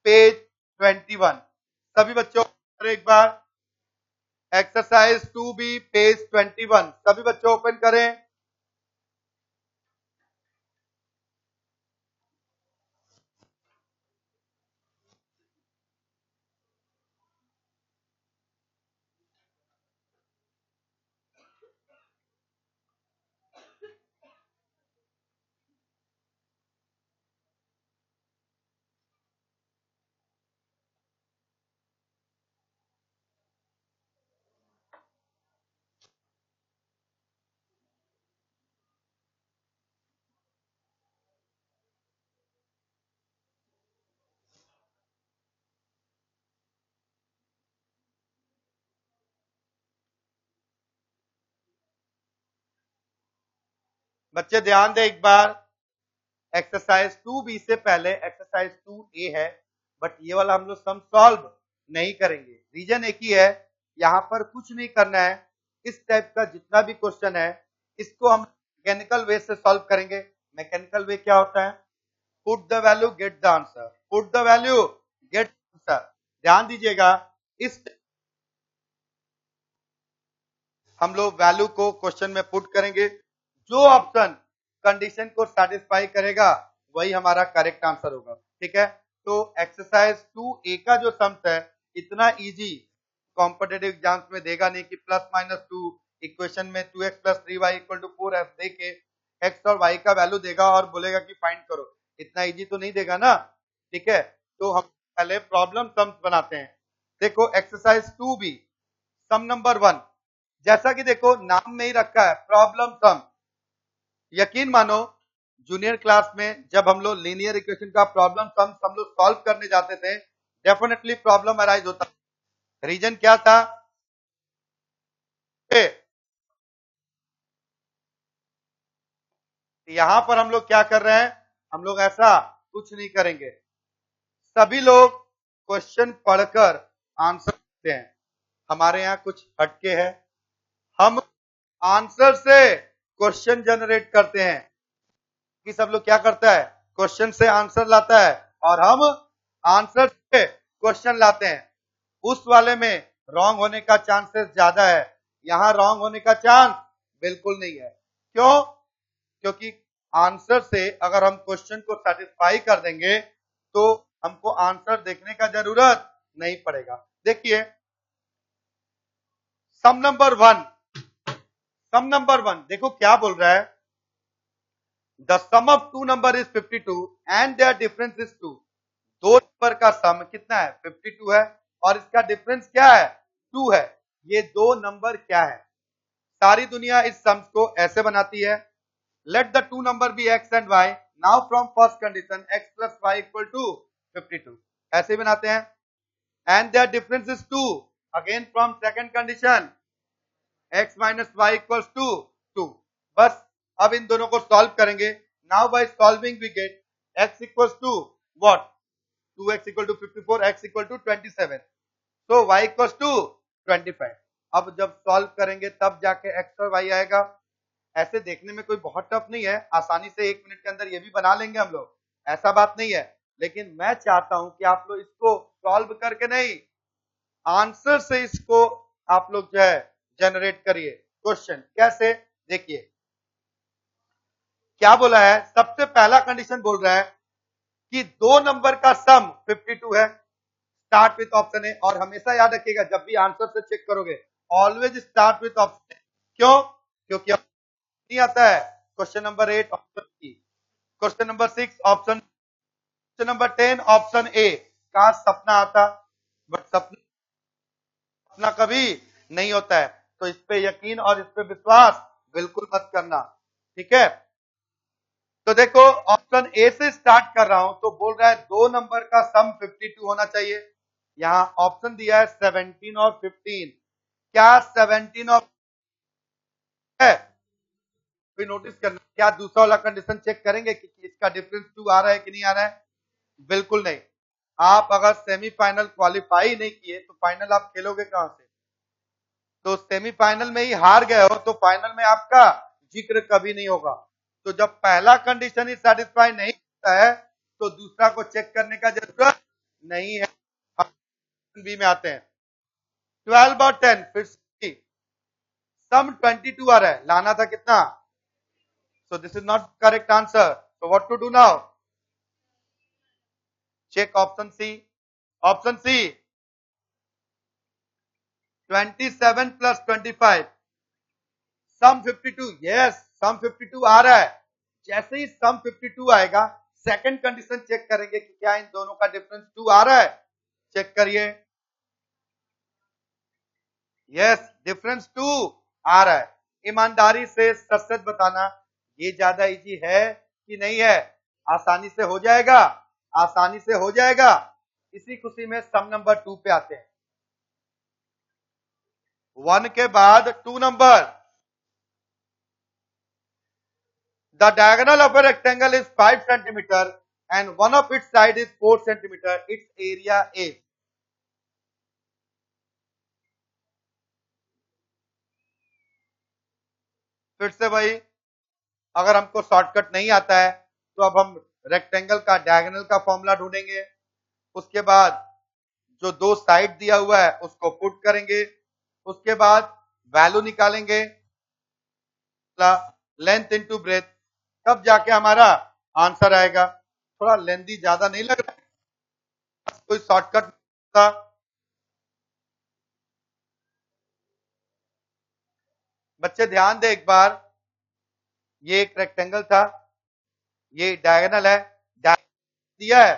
page 21। सभी बच्चों एक बार एक्सरसाइज 2B पेज 21 सभी बच्चों ओपन करें। बच्चे ध्यान दें एक बार, एक्सरसाइज 2B से पहले एक्सरसाइज 2A है, बट ये वाला हम लोग सम सॉल्व नहीं करेंगे। रीजन एक ही है, यहां पर कुछ नहीं करना है। इस टाइप का जितना भी क्वेश्चन है इसको हम मैकेनिकल वे से सॉल्व करेंगे। मैकेनिकल वे क्या होता है? Put the value get the answer, put the value get answer. ध्यान दीजिएगा, इस हम लोग वैल्यू को क्वेश्चन में पुट करेंगे, जो ऑप्शन कंडीशन को सेटिस्फाई करेगा वही हमारा करेक्ट आंसर होगा। ठीक है, तो एक्सरसाइज 2A का जो सम्स है इतना इजी कॉम्पिटेटिव एग्जाम्स में देगा नहीं कि प्लस माइनस 2 इक्वेशन में 2x plus 3y equal to 4f दे के x और y का वैल्यू देगा और बोलेगा कि फाइंड करो। इतना इजी तो नहीं देगा ना। ठीक है, तो हम पहले प्रॉब्लम सम्स बनाते हैं। देखो एक्सरसाइज 2B सम नंबर 1, जैसा कि देखो नाम में ही रखा है प्रॉब्लम सम। यकीन मानो जूनियर क्लास में जब हम लोग लीनियर इक्वेशन का प्रॉब्लम सम हम लोग सॉल्व करने जाते थे, डेफिनेटली प्रॉब्लम अराइज होता। रीजन क्या था? यहां पर हम लोग क्या कर रहे हैं, हम लोग ऐसा कुछ नहीं करेंगे। सभी लोग क्वेश्चन पढ़कर आंसर देते हैं। हमारे यहाँ कुछ हटके है, हम आंसर से क्वेश्चन जनरेट करते हैं। कि सब लोग क्या करता है, क्वेश्चन से आंसर लाता है और हम आंसर से क्वेश्चन लाते हैं। उस वाले में रॉन्ग होने का चांसेस ज्यादा है, यहां रॉन्ग होने का चांस बिल्कुल नहीं है। क्यों? क्योंकि आंसर से अगर हम क्वेश्चन को सेटिस्फाई कर देंगे तो हमको आंसर देखने का जरूरत नहीं पड़ेगा। देखिए सम नंबर 1, सम नंबर 1 देखो क्या बोल रहा है, the sum of two number is 52 and their difference is 2। दो नंबर का सम कितना है? 52 है और इसका डिफरेंस क्या है? 2 है। ये दो नंबर क्या है? सारी दुनिया इस सम्स को ऐसे बनाती है, let the two number be x and y, now from first condition x plus y equal to 52, ऐसे ही बनाते हैं। and their difference is 2, again from second condition x minus y equals to 2। बस अब इन दोनों को सॉल्व करेंगे। now by solving we get x equals to what? 2x equal to 54, x equal to 27, so y equals to 25। अब जब सॉल्व करेंगे तब जाके x और y आएगा। ऐसे देखने में कोई बहुत टफ नहीं है, आसानी से 1 मिनट के अंदर ये भी बना लेंगे हम लोग, ऐसा बात नहीं है। लेकिन मैं चाहता हूं कि आप लोग इसको सॉल्व करके नहीं, आंसर से इसको आप लोग जो है जनरेट करिए क्वेश्चन। कैसे? देखिए क्या बोला है, सबसे पहला कंडीशन बोल रहा है कि दो नंबर का सम 52 है। स्टार्ट विथ ऑप्शन ए, और हमेशा याद रखिएगा जब भी आंसर से चेक करोगे always start with option A. क्यों? क्योंकि नहीं आता है question number 8 option E, question number 6 option question number 10 option A, काश सपना आता, बट सपना कभी नहीं होता है। तो इस पे यकीन और इस पे विश्वास बिल्कुल मत करना, ठीक है। तो देखो ऑप्शन ए से स्टार्ट कर रहा हूं, तो बोल रहा है 2 नंबर का सम 52 होना चाहिए। यहां ऑप्शन दिया है 17 और 15, क्या 17 और है, कोई नोटिस करना, क्या दूसरा वाला कंडीशन चेक करेंगे कि इसका डिफरेंस 2 आ रहा है कि नहीं आ रहा है? बिल्कुल नहीं। आप अगर सेमीफाइनल क्वालिफाई नहीं किए तो फाइनल आप खेलोगे कहां से? तो सेमीफाइनल में ही हार गए हो तो फाइनल में आपका जिक्र कभी नहीं होगा। तो जब पहला कंडीशन ही सेटिस्फाई नहीं होता है तो दूसरा को चेक करने का जरूरत नहीं है। बी में आते हैं 12 और 10, फिर सम 22 आ रहा है, लाना था कितना? So this is not correct answer. So what to do now? Check option C. Option C, 27 plus 25. Some 52, yes, सम 52 आ रहा है। जैसे ही सम 52 आएगा, सेकंड कंडीशन चेक करेंगे कि क्या इन दोनों का डिफरेंस 2 आ रहा है। चेक करिए, यस, डिफरेंस 2 आ रहा है। ईमानदारी से सच सच बताना, ये ज्यादा इजी है कि नहीं है? आसानी से हो जाएगा, आसानी से हो जाएगा। इसी खुशी में सम नंबर 2 पे आते हैं। 1 के बाद 2 number. The diagonal of a rectangle is 5 centimeter and one of its side is 4 centimeter. Its area is. फिर से भाई, अगर हमको शॉर्टकट नहीं आता है तो अब हम रेक्टेंगल का डायगोनल का फॉर्मूला ढूंढेंगे। उसके बाद जो दो साइड दिया हुआ है उसको पुट करेंगे। उसके बाद वैल्यू निकालेंगे, लेंथ इनटू ब्रेथ, तब जाके हमारा आंसर आएगा। थोड़ा लेंथी ज्यादा नहीं लग रहा है? कोई शॉर्टकट था? बच्चे ध्यान दे एक बार, ये एक रेक्टेंगल था, ये डायगोनल है, दिया है।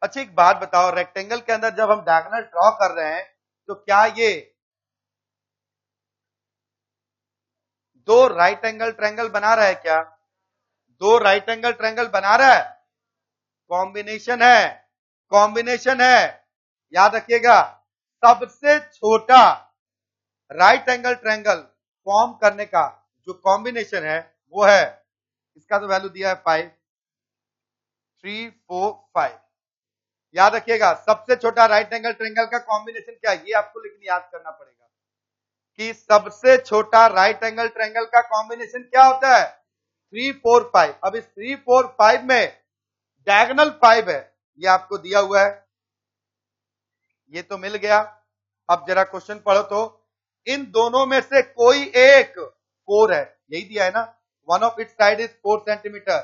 अच्छा एक बात बताओ, रेक्टेंगल के अंदर जब हम डायगोनल ड्रॉ कर रहे हैं तो क्या ये दो राइट एंगल ट्रायंगल बना रहा है क्या? दो राइट एंगल ट्रायंगल बना रहा है? कॉम्बिनेशन है, कॉम्बिनेशन है। याद रखिएगा, सबसे छोटा राइट एंगल ट्रायंगल फॉर्म करने का जो कॉम्बिनेशन है वो है, इसका तो वैल्यू दिया है 5, 3, 4, 5। याद रखिएगा, सबसे छोटा राइट एंगल ट्रायंगल का कॉम्बिनेशन क्या है, ये आपको लेकिन याद करना पड़ेगा कि सबसे छोटा राइट एंगल ट्रायंगल का कॉम्बिनेशन क्या होता है? 3, 4, 5। अब इस 3, 4, 5 में डायगोनल 5 है, ये आपको दिया हुआ है, ये तो मिल गया। अब जरा क्वेश्चन पढ़ो तो, इन दोनों में से कोई एक 4 है, यही दिया है ना, one of its side is 4 centimetre,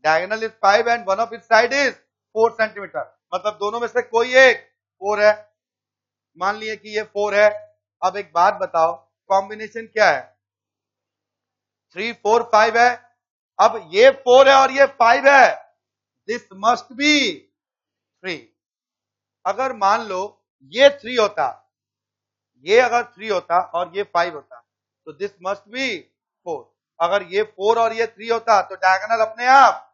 diagonal is 5 and one of its side is 4 centimetre, मतलब दोनों में से कोई एक 4 है। मान लिए कि ये 4 है। अब एक बात बताओ, कॉम्बिनेशन क्या है? 3, 4, 5 है। अब ये 4 है और ये 5 है, दिस मस्ट बी 3। अगर मान लो ये 3 होता, ये अगर 3 होता और ये 5 होता तो दिस मस्ट बी 4। अगर ये 4 और ये 3 होता तो डायगोनल अपने आप।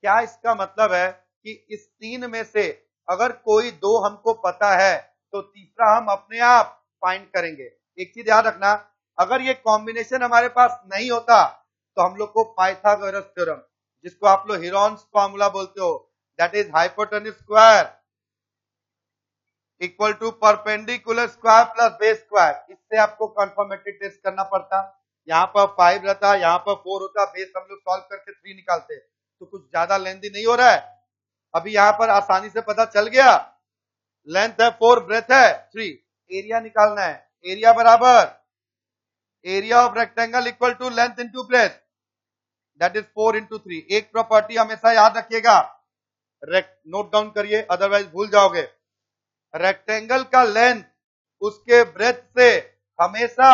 क्या इसका मतलब है कि इस 3 में से अगर कोई 2 हमको पता है तो तीसरा हम अपने आप फाइंड करेंगे। एक चीज याद रखना, अगर ये कॉम्बिनेशन हमारे पास नहीं होता तो हम लोग को पाइथागोरस थ्योरम, जिसको आप लोग हीरोन्स फॉर्मूला बोलते हो, that is hypotenuse square equal to perpendicular square plus base square, इससे आपको कंफर्मेटिव टेस्ट करना पड़ता। यहाँ पर 5 रहता, यहाँ पर 4 होता, बेस हम लोग सॉल्व करके 3 निकालते, तो कुछ ज्यादा लेंथी नहीं हो रहा है। अभी यहाँ पर आसानी से पता चल गया, लेंथ है 4, ब्रेथ है 3, एरिया निकालना है। एरिया बराबर area of rectangle equal to length into breadth, that is 4 into 3। एक प्रॉपर्टी हमेशा याद रखिएगा, नोट डाउन करिए अदरवाइज भूल जाओगे, रेक्टेंगल का लेंथ उसके ब्रेथ से हमेशा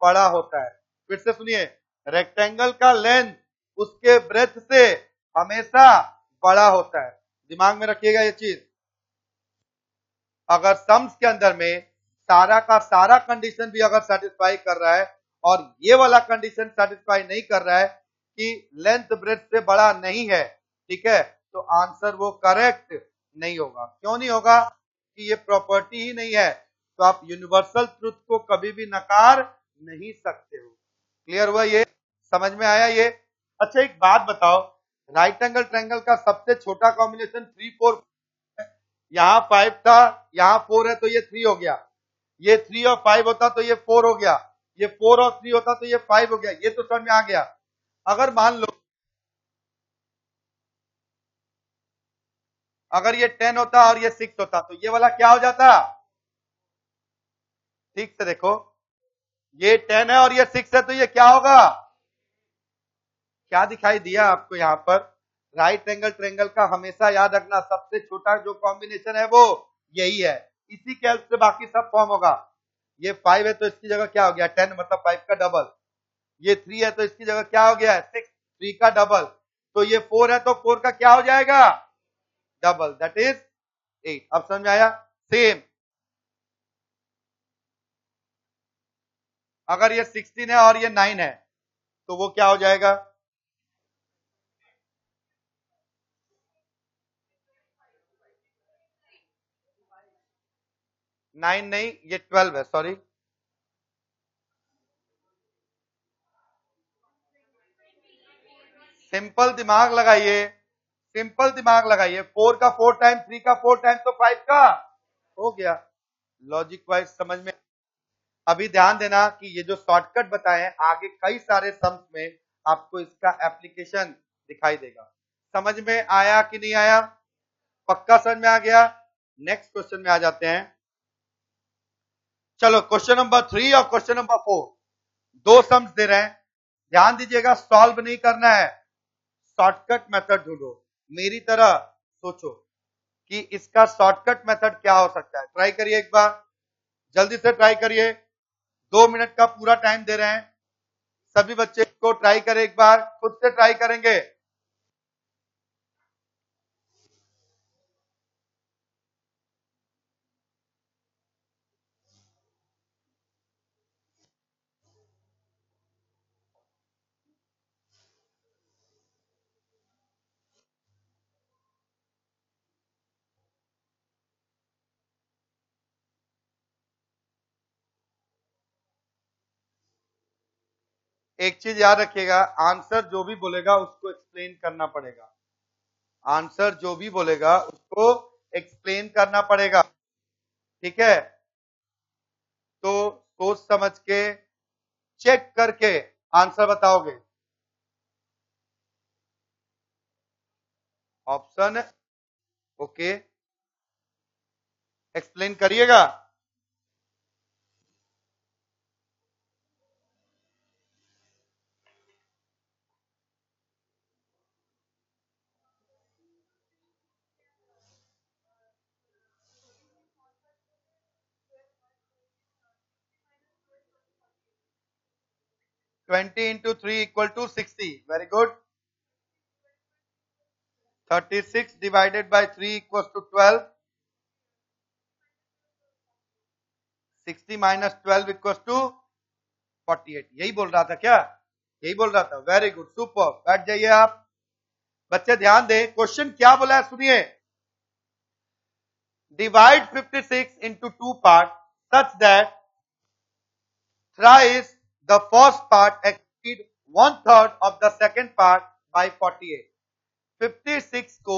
बड़ा होता है। फिर से सुनिए, रेक्टेंगल का लेंथ उसके ब्रेथ से हमेशा बड़ा होता है। दिमाग में रखिएगा ये चीज। अगर सम्स के अंदर में सारा का सारा कंडीशन भी अगर सेटिस्फाई कर रहा है और ये वाला कंडीशन सेटिस्फाई नहीं कर रहा है कि लेंथ ब्रेथ से बड़ा नहीं है, ठीक है, तो आंसर वो करेक्ट नहीं होगा। क्यों नहीं होगा? कि ये प्रॉपर्टी ही नहीं है, तो आप यूनिवर्सल ट्रुथ को कभी भी नकार नहीं सकते हो। क्लियर हुआ? ये समझ में आया ये? अच्छा एक बात बताओ, राइट एंगल ट्रायंगल का सबसे छोटा कॉम्बिनेशन 3 4, यहां 5 था, यहां 4 है, तो ये 3 हो गया। ये 3 और 5 होता तो ये 4 हो गया। ये 4 और 3 होता तो ये 5 हो गया। ये तो समझ में आ गया। अगर मान लो अगर ये 10 होता और ये 6 होता तो ये वाला क्या हो जाता? ठीक से देखो, ये 10 है और ये 6 है, तो ये क्या होगा? क्या दिखाई दिया आपको यहां पर? राइट एंगल ट्रायंगल का हमेशा याद रखना, सबसे छोटा जो कॉम्बिनेशन है वो यही है। इसी के हेल्प से बाकी सब फॉर्म होगा। ये 5 है तो इसकी जगह क्या हो गया? 10, मतलब 5 का डबल। ये 3 है तो इसकी जगह क्या हो गया? 6, 3 का डबल। तो ये 4 है तो 4 का क्या हो जाएगा? Double, that is 8। अब समझ में आया? सेम अगर ये 16 है और ये 9 है तो वो क्या हो जाएगा? 9 नहीं, ये 12 है, सॉरी। सिंपल दिमाग लगाइए, सिंपल दिमाग लगाइए। 4 का 4 टाइम, 3 का 4 टाइम, तो 5 का हो गया। लॉजिक वाइज समझ में? अभी ध्यान देना कि ये जो शॉर्टकट बताए हैं, आगे कई सारे सम्स में आपको इसका एप्लीकेशन दिखाई देगा। समझ में आया कि नहीं आया? पक्का समझ में आ गया? नेक्स्ट क्वेश्चन में आ जाते हैं। चलो क्वेश्चन नंबर 3 और क्वेश्चन नंबर 4, दो सम्स दे रहे हैं। ध्यान दीजिएगा, सॉल्व नहीं करना है, शॉर्टकट मेथड ढूंढो। मेरी तरह सोचो कि इसका शॉर्टकट मेथड क्या हो सकता है। ट्राई करिए एक बार, जल्दी से ट्राई करिए। 2 मिनट का पूरा टाइम दे रहे हैं। सभी बच्चे को ट्राई करें एक बार, खुद से ट्राई करेंगे। एक चीज याद रखिएगा, आंसर जो भी बोलेगा उसको एक्सप्लेन करना पड़ेगा। आंसर जो भी बोलेगा उसको एक्सप्लेन करना पड़ेगा, ठीक है? तो सोच समझ के, चेक करके आंसर बताओगे। ऑप्शन ओके, एक्सप्लेन करिएगा। 20 into 3 equal to 60, very good। 36 divided by 3 equals to 12। 60 minus 12 equals to 48। यही बोल रहा था क्या? यही बोल रहा था, वेरी गुड, सुपर। बैठ जाइए आप। बच्चे ध्यान दें, क्वेश्चन क्या बोला है सुनिए। Divide 56 into 2 parts such that thrice the first part exceed 1/3 of the second part by 48। 56 को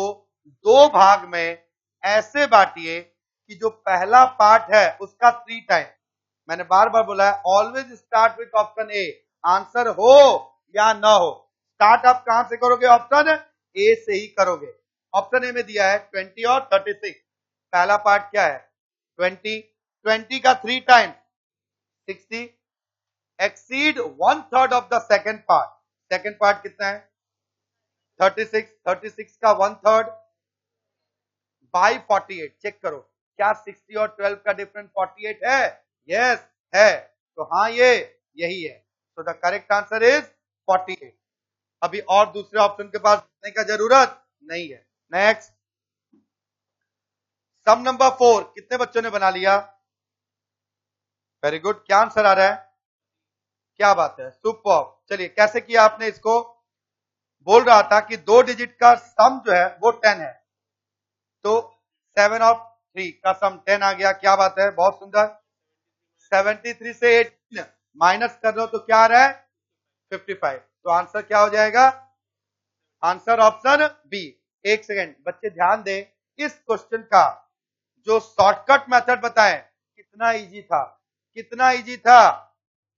दो भाग में ऐसे बांटिए कि जो पहला पार्ट है उसका 3 टाइम। मैंने बार बार बोला है, always start with option A, answer हो या ना हो। स्टार्ट आप कहां से करोगे? ऑप्शन ए से ही करोगे। ऑप्शन ए में दिया है 20 और 36। पहला पार्ट क्या है? 20। 20 का 3 time 60, exceed 1/3 of the second part. Second part कितना है? 36। 36 का 1/3 बाई 48। चेक करो, क्या 60 और 12 का डिफरेंस 48 है? यस है। तो हाँ, ये यही है। तो द करेक्ट आंसर इज 48। अभी और दूसरे ऑप्शन के पास जाने का जरूरत नहीं है। नेक्स्ट, सम नंबर 4 कितने बच्चों ने बना लिया? Very good. क्या आंसर आ रहा है? क्या बात है, सुपर। चलिए, कैसे किया आपने इसको? बोल रहा था कि 2 डिजिट का सम जो है वो 10 है, तो 7 और 3 का सम 10 आ गया। क्या बात है, बहुत सुंदर। 73 से 18 माइनस कर लो तो क्या आ रहा है? 55। तो आंसर क्या हो जाएगा? Answer option B. एक सेकेंड बच्चे ध्यान दें, इस क्वेश्चन का जो शॉर्टकट मेथड बताएं कितना इजी था, कितना इजी था।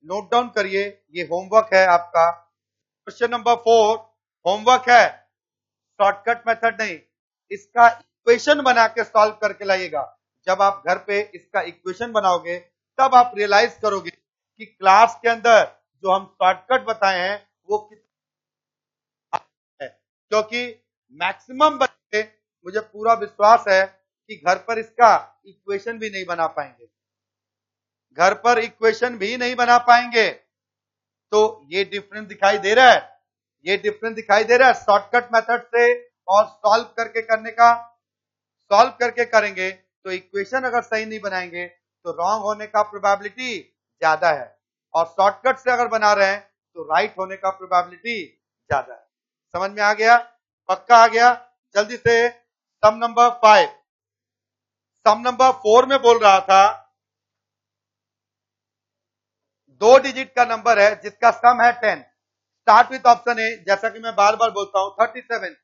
नोट डाउन करिए, ये होमवर्क है आपका। क्वेश्चन नंबर 4 होमवर्क है, शॉर्टकट मेथड नहीं। इसका इक्वेशन बना के सॉल्व करके लाइएगा। जब आप घर पे इसका इक्वेशन बनाओगे तब आप रियलाइज करोगे कि क्लास के अंदर जो हम शॉर्टकट बताए हैं वो कितना है। क्योंकि मैक्सिमम बच्चे, मुझे पूरा विश्वास है कि घर पर इसका इक्वेशन भी नहीं बना पाएंगे, घर पर इक्वेशन भी नहीं बना पाएंगे। तो ये डिफरेंस दिखाई दे रहा है, ये डिफरेंस दिखाई दे रहा है शॉर्टकट मेथड से और सॉल्व करके करने का। सॉल्व करके करेंगे तो इक्वेशन अगर सही नहीं बनाएंगे तो रॉन्ग होने का प्रोबेबिलिटी ज्यादा है, और शॉर्टकट से अगर बना रहे हैं तो राइट होने का प्रोबेबिलिटी ज्यादा है। समझ में आ गया? पक्का आ गया? जल्दी से सम नंबर 5। सम नंबर 4 में बोल रहा था 2 डिजिट का नंबर है जिसका सम है 10। स्टार्ट विथ ऑप्शन ए, जैसा कि मैं बार बार बोलता हूं 37।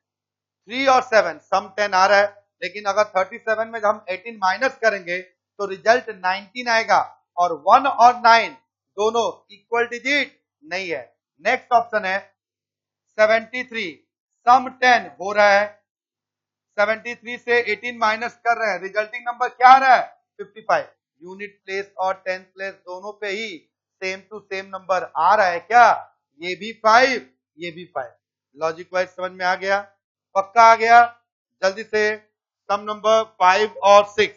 3 और 7 सम 10 आ रहा है, लेकिन अगर 37 में हम 18 माइनस करेंगे तो रिजल्ट 19 आएगा, और 1 और 9 दोनों इक्वल डिजिट नहीं है। नेक्स्ट ऑप्शन है 73, सम 10 हो रहा है, 73 से 18 माइनस कर रहे हैं, रिजल्टिंग नंबर क्या आ रहा है? 55। यूनिट प्लेस और 10 प्लेस दोनों पे ही सेम टू सेम नंबर आ रहा है क्या? ये भी 5, ये भी 5। लॉजिक वाइज समझ में आ गया? पक्का आ गया? जल्दी से सम नंबर 5 और 6,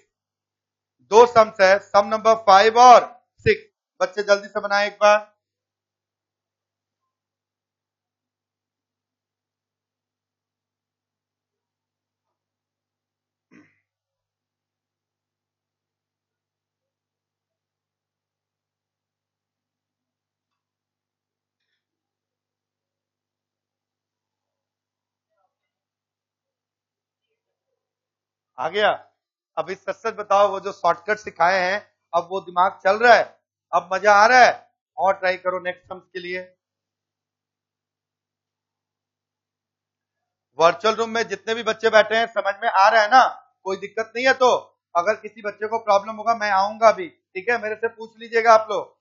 दो सम्स है, सम नंबर 5 और 6। बच्चे जल्दी से बनाए एक बार। आ गया? अभी सच सच बताओ, वो जो शॉर्टकट सिखाए हैं अब वो दिमाग चल रहा है? अब मजा आ रहा है? और ट्राई करो नेक्स्ट सम्स के लिए। वर्चुअल रूम में जितने भी बच्चे बैठे हैं समझ में आ रहा है ना? कोई दिक्कत नहीं है? तो अगर किसी बच्चे को प्रॉब्लम होगा मैं आऊंगा भी, ठीक है? मेरे से पूछ लीजिएगा आप लोग।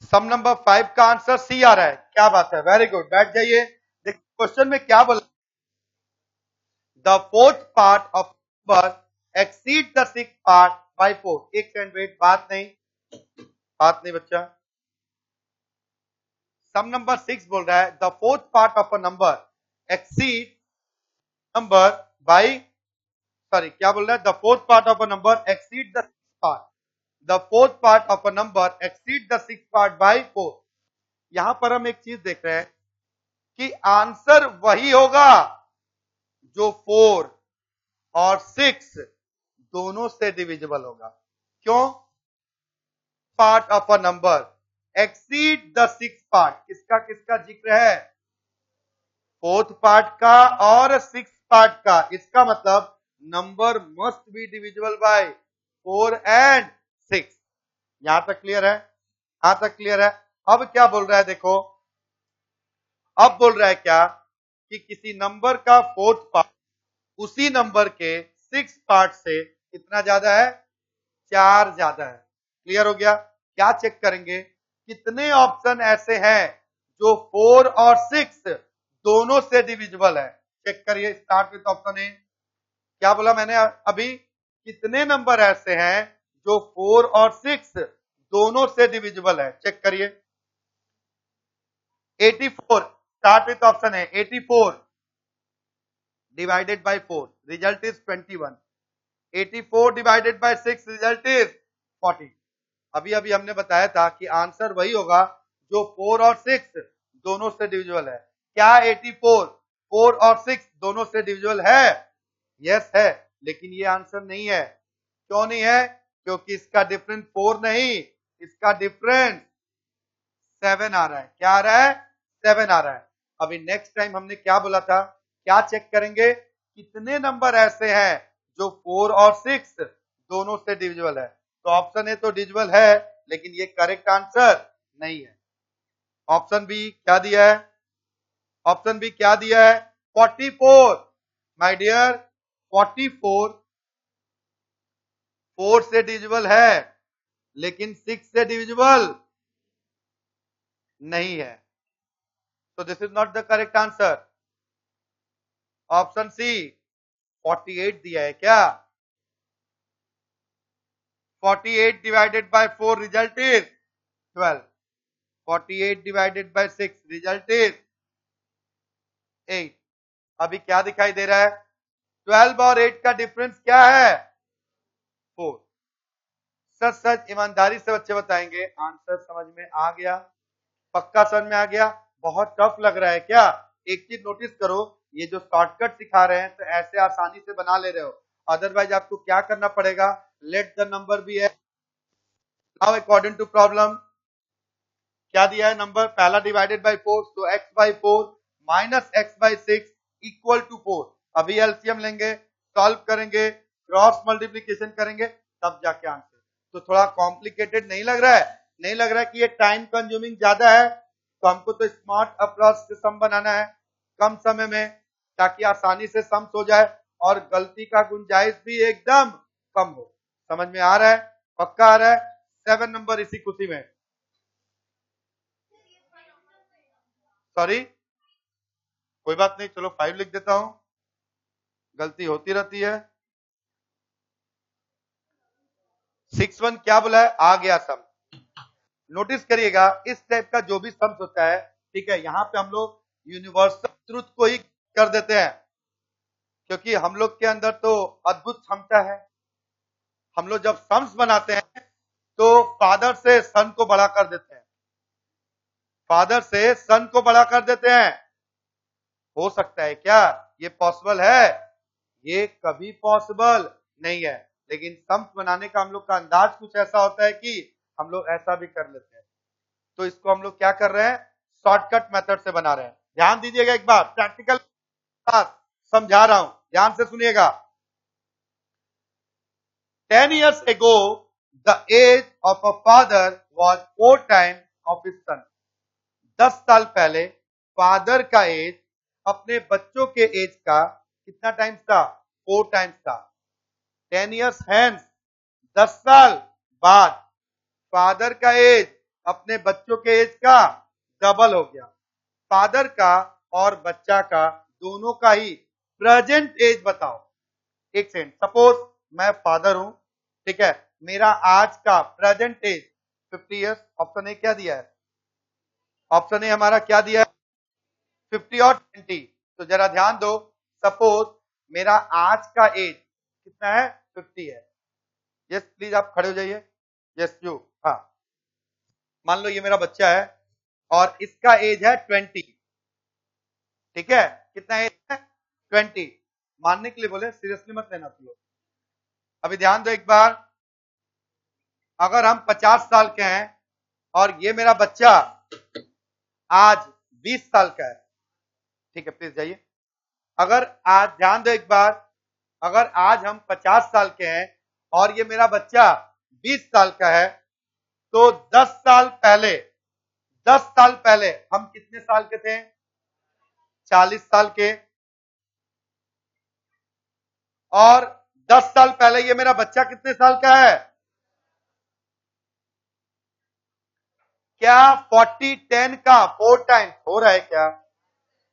सम नंबर 5 का आंसर सी आ रहा है। क्या बात है, वेरी गुड। बैठ जाइए। देखिए क्वेश्चन में क्या बोला, the fourth part of number exceed the six part by 4। एक सेकंड वेट, बात नहीं, बात नहीं बच्चा। सम नंबर 6 बोल रहा है the fourth part of a number exceed number by, sorry क्या बोल रहा है? The fourth part of a number exceed the six part, the fourth part of a number exceed the six part by 4। यहां पर हम एक चीज देख रहे हैं कि आंसर वही होगा जो 4 और 6 दोनों से डिविजिबल होगा। क्यों? Part of a number exceed the six part, किसका किसका जिक्र है? फोर्थ पार्ट का और सिक्स पार्ट का। इसका मतलब number must be divisible by 4 and 6। यहां तक क्लियर है? यहां तक क्लियर है? अब क्या बोल रहा है देखो, अब बोल रहा है क्या कि किसी नंबर का फोर्थ पार्ट उसी नंबर के सिक्स पार्ट से कितना ज्यादा है? 4 ज्यादा है। क्लियर हो गया? क्या चेक करेंगे, कितने ऑप्शन ऐसे हैं जो 4 और 6 दोनों से डिविजिबल है? चेक करिए, स्टार्ट विथ ऑप्शन ए। क्या बोला मैंने अभी? कितने नंबर ऐसे हैं जो 4 और 6 दोनों से डिविजिबल है? चेक करिए। 84, start with option A 84। divided by 4, result is 21. 84 divided by 6, result is 40. अभी अभी हमने बताया था कि आंसर वही होगा जो 4 और 6 दोनों से डिविजिबल है। क्या 84 4 और 6 दोनों से डिविजिबल है? यस है, लेकिन ये आंसर नहीं है। क्यों नहीं है? क्योंकि इसका डिफरेंस 4 नहीं, इसका डिफरेंस 7 आ रहा है। क्या आ रहा है? 7 आ रहा है। अभी नेक्स्ट टाइम हमने क्या बोला था? क्या चेक करेंगे? कितने नंबर ऐसे हैं जो 4 और 6 दोनों से डिविजिबल है। तो ऑप्शन ए तो डिविजिबल है, लेकिन ये करेक्ट आंसर नहीं है। ऑप्शन बी क्या दिया है? ऑप्शन बी क्या दिया है? 44। माय डियर, 44 4 से डिविजिबल है, लेकिन 6 से डिविजिबल नहीं है। तो this is not the correct answer. Option C 48 दिया है क्या? 48 divided by 4 result is 12. 48 divided by 6 result is 8. अभी क्या दिखाई दे रहा है? 12 और 8 का डिफरेंस क्या है? 4. सच सच ईमानदारी से बच्चे बताएंगे आंसर समझ में आ गया? पक्का समझ में आ गया? बहुत टफ लग रहा है क्या? एक चीज नोटिस करो, ये जो शॉर्टकट सिखा रहे हैं तो ऐसे आसानी से बना ले रहे हो, अदरवाइज आपको क्या करना पड़ेगा? लेट द नंबर बी है। नाउ अकॉर्डिंग टू प्रॉब्लम क्या दिया है नंबर? पहला डिवाइडेड बाय 4, तो x by 4 minus x by 6 equal to 4। अभी एलसीएम लेंगे, सॉल्व करेंगे, क्रॉस मल्टीप्लीकेशन करेंगे, तब जाके आंसर। तो थोड़ा कॉम्प्लिकेटेड नहीं लग रहा है? नहीं लग रहा है कि ये टाइम कंज्यूमिंग ज्यादा है? तो हमको तो स्मार्ट अप्रोच से सम बनाना है कम समय में, ताकि आसानी से सम हो जाए और गलती का गुंजाइश भी एकदम कम हो। समझ में आ रहा है? पक्का आ रहा है? 7 नंबर इसी खुशी में। सॉरी, कोई बात नहीं, चलो 5 लिख देता हूं, गलती होती रहती है। 6-1 क्या बोला है? आ गया सम। नोटिस करिएगा, इस टाइप का जो भी सम्स होता है, ठीक है, यहां पे हम लोग यूनिवर्सल ट्रुथ को ही कर देते हैं, क्योंकि हम लोग के अंदर तो अद्भुत क्षमता है। हम लोग जब सम्स बनाते हैं तो फादर से सन को बड़ा कर देते हैं, फादर से सन को बड़ा कर देते हैं। हो सकता है क्या ये पॉसिबल है? ये कभी पॉसिबल नहीं है, लेकिन सम्स बनाने का हम लोग का अंदाज कुछ ऐसा होता है कि हम लोग ऐसा भी कर लेते हैं। तो इसको हम लोग क्या कर रहे हैं? शॉर्टकट मेथड से बना रहे हैं। ध्यान दीजिएगा, एक बार प्रैक्टिकल समझा रहा हूं, ध्यान से सुनिएगा। 10 years ago, the age of a father was 4 times of his son. 10 साल पहले फादर का एज अपने बच्चों के एज का कितना टाइम्स था? 4 टाइम्स था। 10 years hence, 10 साल बाद फादर का एज अपने बच्चों के एज का डबल हो गया। फादर का और बच्चा का दोनों का ही प्रेजेंट एज बताओ। एक सेकंड, सपोज मैं फादर हूं, ठीक है, मेरा आज का present age 50 years. Option A क्या दिया है? ऑप्शन ए हमारा क्या दिया है? 50 और 20। तो जरा ध्यान दो, सपोज मेरा आज का एज कितना है? 50 है। यस प्लीज आप खड़े हो जाइए। यस यू, हाँ, मान लो ये मेरा बच्चा है और इसका एज है 20, ठीक है, कितना एज है? 20। मानने के लिए बोले, सीरियसली मत लेना तुम लोग। अभी ध्यान दो एक बार, अगर हम 50 साल के हैं और ये मेरा बच्चा आज 20 साल का है, ठीक है, प्लीज जाइए। अगर आज ध्यान दो एक बार, अगर आज हम 50 साल के हैं और ये मेरा बच्चा 20 साल का है, तो 10 साल पहले, 10 साल पहले हम कितने साल के थे? 40 साल के। और 10 साल पहले ये मेरा बच्चा कितने साल का है? क्या 40 10 का 4 टाइम्स हो रहा है क्या?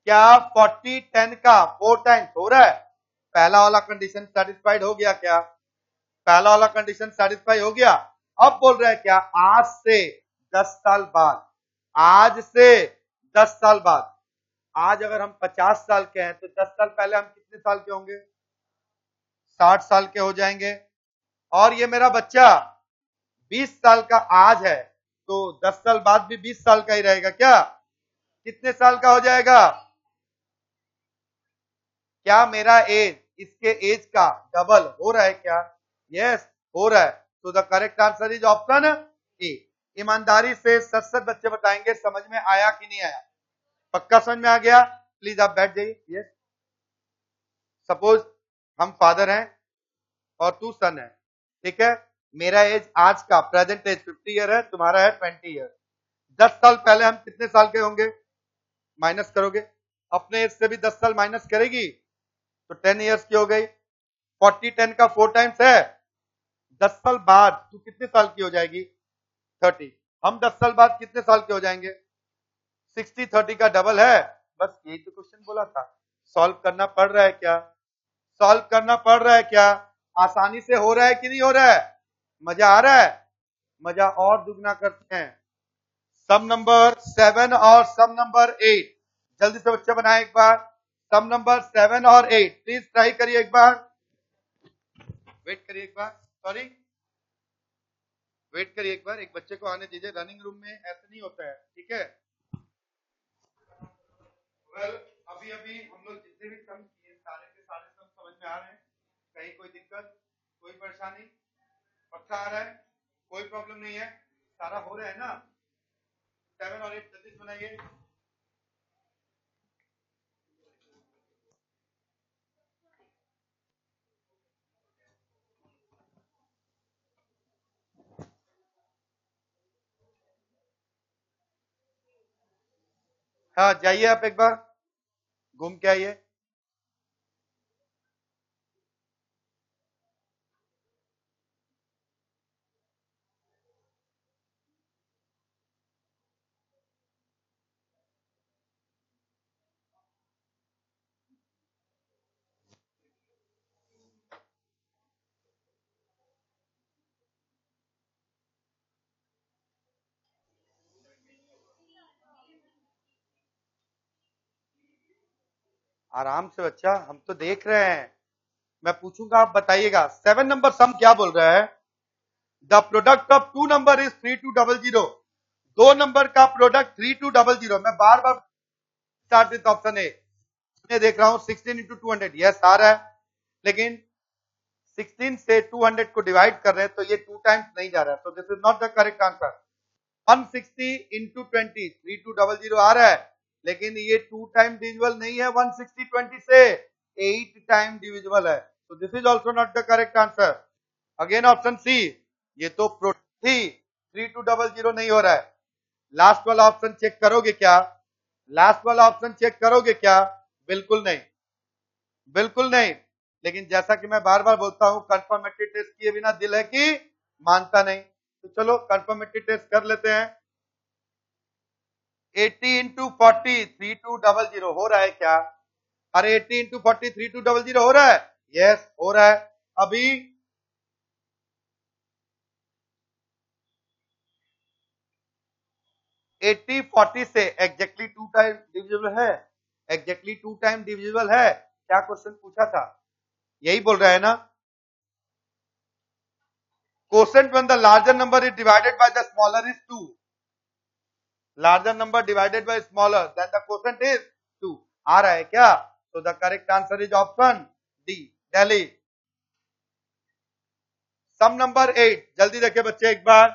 क्या 40 10 का 4 टाइम्स हो रहा है? पहला वाला कंडीशन सेटिस्फाइड हो गया क्या? पहला वाला कंडीशन सेटिस्फाई हो गया। अब बोल रहा है क्या? आज से 10 साल बाद, आज से 10 साल बाद आज अगर हम 50 साल के हैं तो 10 साल पहले हम कितने साल के होंगे? 60 साल के हो जाएंगे। और ये मेरा बच्चा 20 साल का आज है, तो 10 साल बाद भी 20 साल का ही रहेगा क्या? कितने साल का हो जाएगा? क्या मेरा एज इसके एज का डबल हो रहा है क्या? यस, हो रहा है। तो the correct answer is option A. ईमानदारी से सच सच बच्चे बताएंगे समझ में आया कि नहीं आया? पक्का समझ में आ गया? प्लीज आप बैठ जाइए। यस, सपोज हम फादर हैं और तू सन है, ठीक है? मेरा एज आज का प्रेजेंट एज 50 ईयर है, तुम्हारा है 20 ईयर। 10 साल पहले हम कितने साल के होंगे? माइनस करोगे, अपने एज से भी 10 साल माइनस करेगी तो 10 ईयर्स की हो गई। 40 10 का 4 टाइम्स है। 10 साल बाद तू कितने साल की हो जाएगी? 30। हम 10 साल बाद कितने साल के हो जाएंगे? 60। 30 का डबल है। बस यही तो क्वेश्चन बोला था। सॉल्व करना पड़ रहा है क्या? सॉल्व करना पड़ रहा है क्या? आसानी से हो रहा है कि नहीं हो रहा है? मजा आ रहा है? मजा और दुगना करते हैं। सम नंबर 7 और सम नंबर 8 जल्दी से बच्चे बनाए एक बार। सम नंबर 7 और 8 प्लीज ट्राई करिए एक बार। वेट करिए एक बार, सॉरी वेट करिए एक बार, एक बच्चे को आने दीजिए। रनिंग रूम में ऐसा नहीं होता है, ठीक है? वेल, अभी अभी हम लोग जितने भी सम किए सारे के सारे सम समझ में आ रहे हैं? कहीं कोई दिक्कत, कोई परेशानी? पक्का आ रहा है? कोई प्रॉब्लम नहीं है? सारा हो रहा है ना? 7 और 8 जल्दी से बनाइए। हाँ, जाइए आप एक बार घूम के आइए। आराम से बच्चा, हम तो देख रहे हैं। मैं पूछूंगा, आप बताइएगा। 7 नंबर सम क्या बोल रहा है? The product of two number is 3200। दो नंबर का प्रोडक्ट 3200। मैं बार बार स्टार्ट विद ऑप्शन ए। मैं देख रहा हूं 16 इंटू 200, यस आ रहा है, लेकिन 16 से 200 को डिवाइड कर रहे हैं तो ये 2 टाइम्स नहीं जा रहा है, तो this is not the correct answer. 160 into 20 3200 आ रहा है, लेकिन ये 2 टाइम डिविजिबल नहीं है 160 20 से, 8 टाइम डिविजिबल है, तो this is also not the correct answer. Again option C, ये तो थी 3200 नहीं हो रहा है। लास्ट वाला ऑप्शन चेक करोगे क्या? लास्ट वाला ऑप्शन चेक करोगे क्या? बिल्कुल नहीं, बिल्कुल नहीं। लेकिन जैसा कि मैं बार बार बोलता हूं, कंफर्मेटरी टेस्ट किए बिना दिल है कि मानता नहीं। तो चलो कंफर्मेटरी टेस्ट कर लेते हैं। 80 इंटू 40 3200 हो रहा है क्या? अरे 80 इंटू 40 3200 हो रहा है? यस हो रहा है। अभी 80 40 से एग्जैक्टली 2 टाइम डिविजिबल है? एग्जैक्टली 2 टाइम डिविजिबल है? क्या क्वेश्चन पूछा था? यही बोल रहा है ना? Quotient when the larger number is divided by the smaller is 2. Larger number divided by smaller, then the quotient is 2. आ रहा है क्या? So the correct answer is option D, Delhi. Sum number 8 जल्दी देखिए बच्चे एक बार।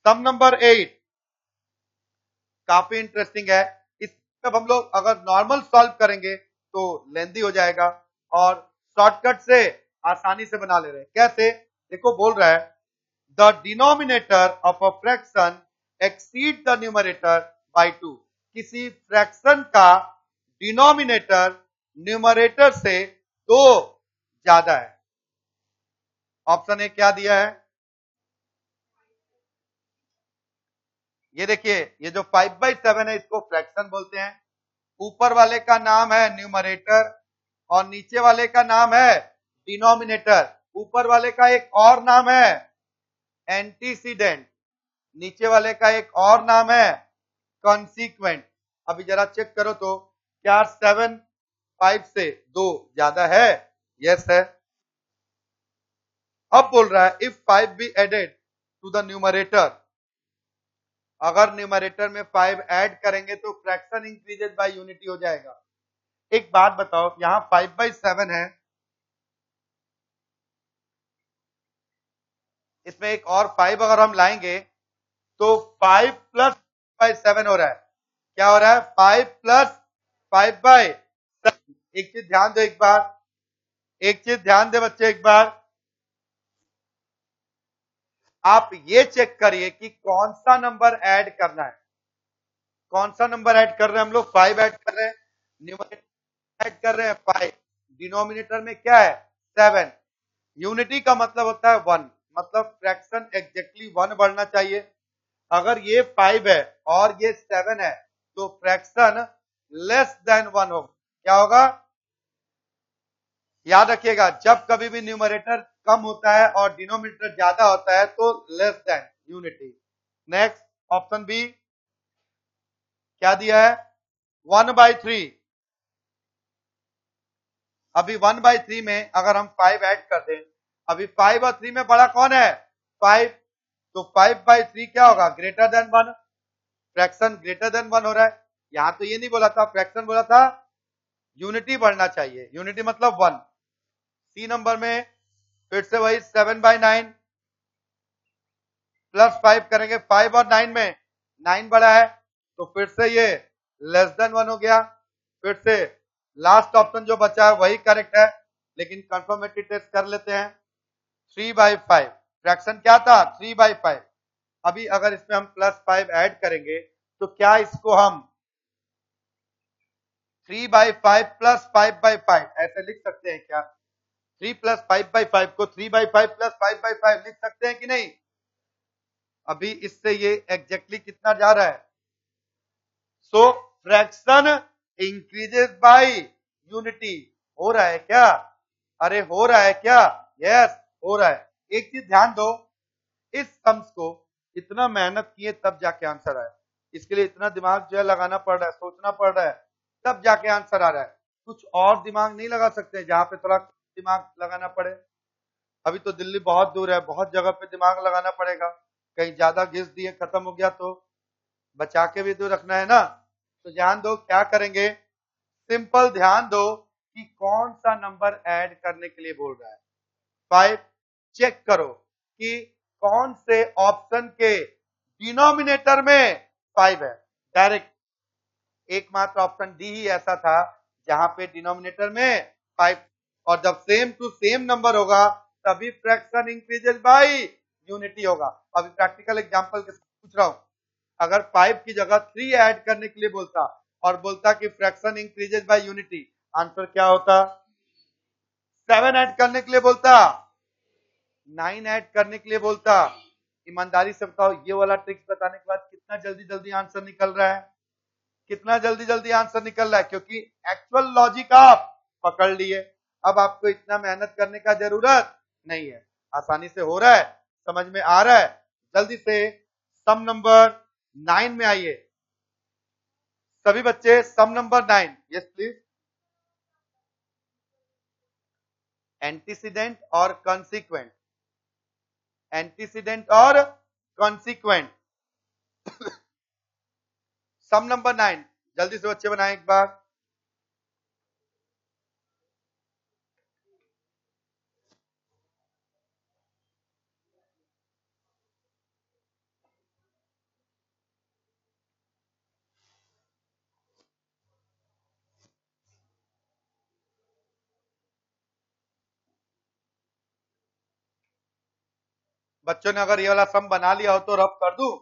सम नंबर 8 काफी इंटरेस्टिंग है। इस जब हम लोग अगर नॉर्मल सॉल्व करेंगे तो लेंथी हो जाएगा, और शॉर्टकट से आसानी से बना ले रहे हैं। कैसे? देखो बोल रहा है the denominator of a fraction exceed the numerator bye 2। किसी फ्रैक्शन का डिनोमिनेटर न्यूमरेटर से 2 ज्यादा है। ऑप्शन ए क्या दिया है? ये देखिए, ये जो 5/7 है इसको फ्रैक्शन बोलते हैं। ऊपर वाले का नाम है न्यूमरेटर और नीचे वाले का नाम है डिनोमिनेटर। ऊपर वाले का एक और नाम है एंटीसीडेंट, नीचे वाले का एक और नाम है कॉन्सिक्वेंट। अभी जरा चेक करो तो क्या 7 5 से 2 ज्यादा है? यस है। अब बोल रहा है if 5 be added to the numerator, अगर न्यूमरेटर में 5 ऐड करेंगे तो फ्रैक्शन इंक्रीजेस बाय यूनिटी हो जाएगा। एक बात बताओ, यहां 5/7 है, इसमें एक और 5 अगर हम लाएंगे तो 5 प्लस 5/7 हो रहा है। क्या हो रहा है? 5 प्लस 5/7। एक चीज ध्यान दो एक बार, एक चीज ध्यान दे बच्चे एक बार, आप ये चेक करिए कि कौन सा नंबर ऐड करना है। कौन सा नंबर ऐड कर रहे हैं हम लोग? 5 ऐड कर रहे हैं, न्यूमरेटर ऐड कर रहे हैं 5, डिनोमिनेटर में क्या है? 7। यूनिटी का मतलब होता है 1, मतलब फ्रैक्शन एग्जैक्टली 1 बढ़ना चाहिए। अगर ये 5 है और ये 7 है तो फ्रैक्शन लेस देन 1 होगा। क्या होगा? याद रखिएगा, जब कभी भी न्यूमरेटर कम होता है और डिनोमिनेटर ज्यादा होता है तो less than unity. Next option B क्या दिया है? 1/3। अभी 1/3 में अगर हम 5 ऐड कर दें, अभी 5 और 3 में बड़ा कौन है? 5। तो 5/3 क्या होगा? Greater than 1। Fraction greater than 1 हो रहा है। यहां तो ये नहीं बोला था, फ्रैक्शन बोला था यूनिटी बढ़ना चाहिए, यूनिटी मतलब 1। सी नंबर में फिर से वही 7/9 प्लस 5 करेंगे, 5 और 9 में 9 बड़ा है तो फिर से ये लेस देन 1 हो गया। फिर से लास्ट ऑप्शन जो बचा है वही करेक्ट है, लेकिन कंफर्मेटरी टेस्ट कर लेते हैं। 3/5 फ्रैक्शन क्या था? 3/5। अभी अगर इसमें हम प्लस 5 ऐड करेंगे तो क्या इसको हम 3/5 प्लस 5/5 ऐसे लिख सकते हैं क्या? 3 प्लस 5/5 को 3/5 प्लस 5/5 लिख सकते हैं कि नहीं? अभी इससे ये एग्जैक्टली कितना जा रहा है? सो फ्रैक्शन इंक्रीजेस बाय यूनिटी। हो रहा है क्या? अरे हो रहा है क्या? यस हो रहा है। एक चीज ध्यान दो, इस सम्स को इतना मेहनत किए तब जाके आंसर आया, इसके लिए इतना दिमाग जो है लगाना पड़ रहा है, सोचना पड़ रहा है, तब जाके आंसर आ रहा है। कुछ और दिमाग नहीं लगा सकते जहां पे थोड़ा दिमाग लगाना पड़े? अभी तो दिल्ली बहुत दूर है, बहुत जगह पे दिमाग लगाना पड़ेगा, कहीं ज्यादा घिस दिए खत्म हो गया तो बचा के भी तो रखना है ना। तो ध्यान दो क्या करेंगे, सिंपल ध्यान दो कि कौन सा नंबर ऐड करने के लिए बोल रहा है। 5 चेक करो कि कौन से ऑप्शन के डिनोमिनेटर में 5 है। डायरेक्ट एकमात्र ऑप्शन डी ही ऐसा था जहां पे डिनोमिनेटर में 5, और जब सेम टू सेम नंबर होगा तभी फ्रैक्शन इंक्रीजेस बाय यूनिटी होगा। अभी प्रैक्टिकल एग्जांपल के साथ पूछ रहा हूं, अगर 5 की जगह 3 ऐड करने के लिए बोलता और बोलता कि fraction increases by unity, answer क्या होता? 7 ऐड करने के लिए बोलता, 9 ऐड करने के लिए बोलता। ईमानदारी से बताओ, ये वाला ट्रिक्स बताने के बाद कितना जल्दी जल्दी आंसर निकल रहा है? कितना जल्दी जल्दी आंसर निकल रहा है? क्योंकि एक्चुअल लॉजिक आप पकड़ लिए, अब आपको इतना मेहनत करने का जरूरत नहीं है, आसानी से हो रहा है, समझ में आ रहा है। जल्दी से सम नंबर 9 में आइए सभी बच्चे, सम नंबर 9। Yes please. एंटीसीडेंट और कॉन्सिक्वेंट, एंटीसीडेंट और कॉन्सिक्वेंट, सम नंबर 9 जल्दी से बच्चे बनाएं एक बार। बच्चों ने अगर ये वाला सम बना लिया हो तो रब कर दूं?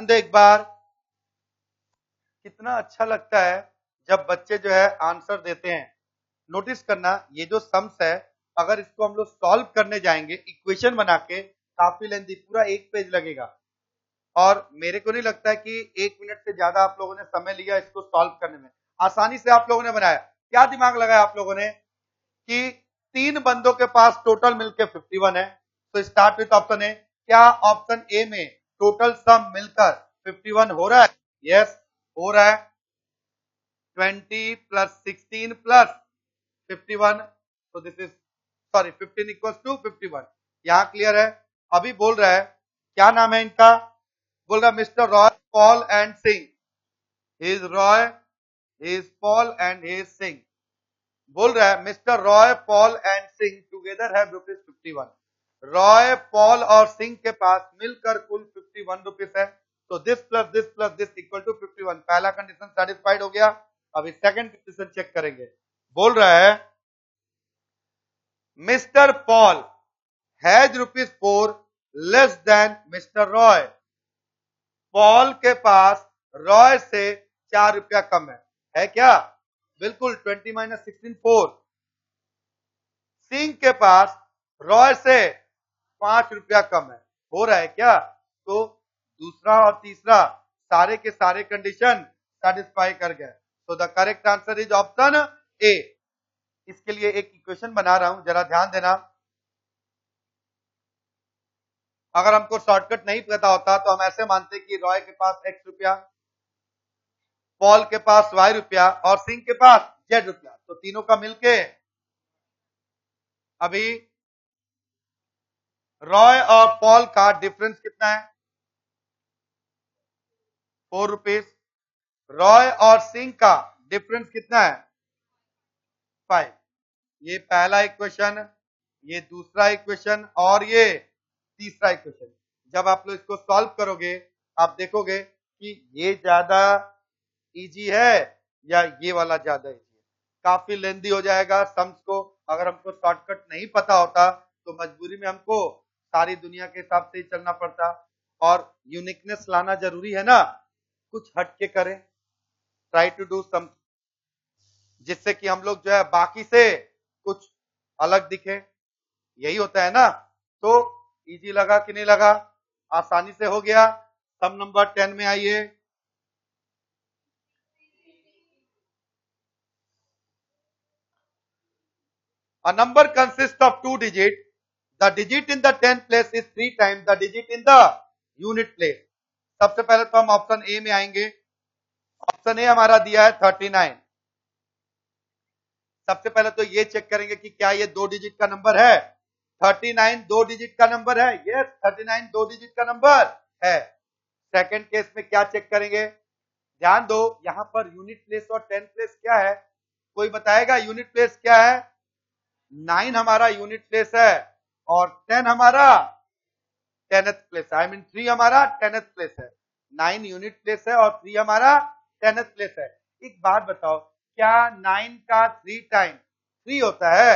दे एक बार, कितना अच्छा लगता है जब बच्चे जो है आंसर देते हैं। नोटिस करना, ये जो सम्स है, अगर इसको हम लोग सॉल्व करने जाएंगे इक्वेशन बना के, काफी लेंथी, पूरा एक पेज लगेगा। और मेरे को नहीं लगता है कि 1 मिनट से ज्यादा आप लोगों ने समय लिया इसको सॉल्व करने में। आसानी से आप लोगों ने बनाया। क्या दिमाग लगाया आप लोगों ने कि 3 बंदों के पास टोटल मिलकर 51 है, तो स्टार्ट विथ ऑप्शन ए। क्या ऑप्शन ए में टोटल सम मिलकर 51 हो रहा है? यस, हो रहा है। 20 प्लस 16 प्लस 51, तो this is sorry 15 equals to 51। यहां क्लियर है? अभी बोल रहा है, क्या नाम है इनका? बोल रहा mister Roy, Paul and Singh. He is Roy, he is Paul and he is Singh. बोल रहा है mister Roy, Paul and Singh together have rupees 51। Roy, Paul और सिंह के पास मिलकर कुल 51 रुपीज है। तो this plus this equal to 51। पहला कंडीशन सेटिस्फाइड हो गया। अभी सेकंड कंडीशन चेक करेंगे। बोल रहा है mister Paul has ₹4 less than mister Roy. Paul के पास रॉय से 4 रुपया कम है क्या? बिल्कुल, 20 माइनस 16 4। सिंह के पास रॉय से 5 रुपया कम है, हो रहा है क्या? तो दूसरा और तीसरा सारे के सारे कंडीशन सेटिस्फाई कर गए। तो the correct answer is option A. इसके लिए एक इक्वेशन बना रहा हूं, जरा ध्यान देना। अगर हमको शॉर्टकट नहीं पता होता तो हम ऐसे मानते कि रॉय के पास x रुपया, पॉल के पास y रुपया और सिंह के पास z रुपया, तो तीनों का मिलके अभी रॉय और पॉल का डिफरेंस कितना है? 4 रुपीज। रॉय और सिंह का डिफरेंस कितना है? 5। ये पहला इक्वेशन, ये दूसरा इक्वेशन और ये तीसरा इक्वेशन। जब आप लोग इसको सॉल्व करोगे आप देखोगे कि ये ज्यादा इजी है या ये वाला ज्यादा इजी है। काफी लेंदी हो जाएगा सम्स को। अगर हमको शॉर्टकट नहीं पता होता तो मजबूरी में हमको सारी दुनिया के हिसाब से ही चलना पड़ता। और यूनिकनेस लाना जरूरी है ना, कुछ हटके करें, ट्राई टू डू सम, जिससे कि हम लोग जो है बाकी से कुछ अलग दिखे। यही होता है ना। तो इजी लगा कि नहीं लगा? आसानी से हो गया। सम नंबर 10 में आइए। A number consists of 2 digits. The digit in the 10th place is 3 times the digit in the unit place. सबसे पहले तो हम ऑप्शन ए में आएंगे। ऑप्शन ए हमारा दिया है 39। सबसे पहले तो ये चेक करेंगे कि क्या ये 2 डिजिट का नंबर है। 39 2 डिजिट का नंबर है। यस, 39 2 डिजिट का नंबर है। सेकंड केस में क्या चेक करेंगे? ध्यान दो, यहां पर यूनिट प्लेस और 10th प्लेस क्या है? कोई बताएगा यूनिट प्लेस क्या है? 9 हमारा यूनिट प्लेस है और 10 हमारा 10th प्लेस है। आई मीन 3 हमारा 10th प्लेस है। 9 यूनिट प्लेस है और 3 हमारा 10th प्लेस है। एक बात बताओ, क्या 9 का 3 टाइम 3 होता है?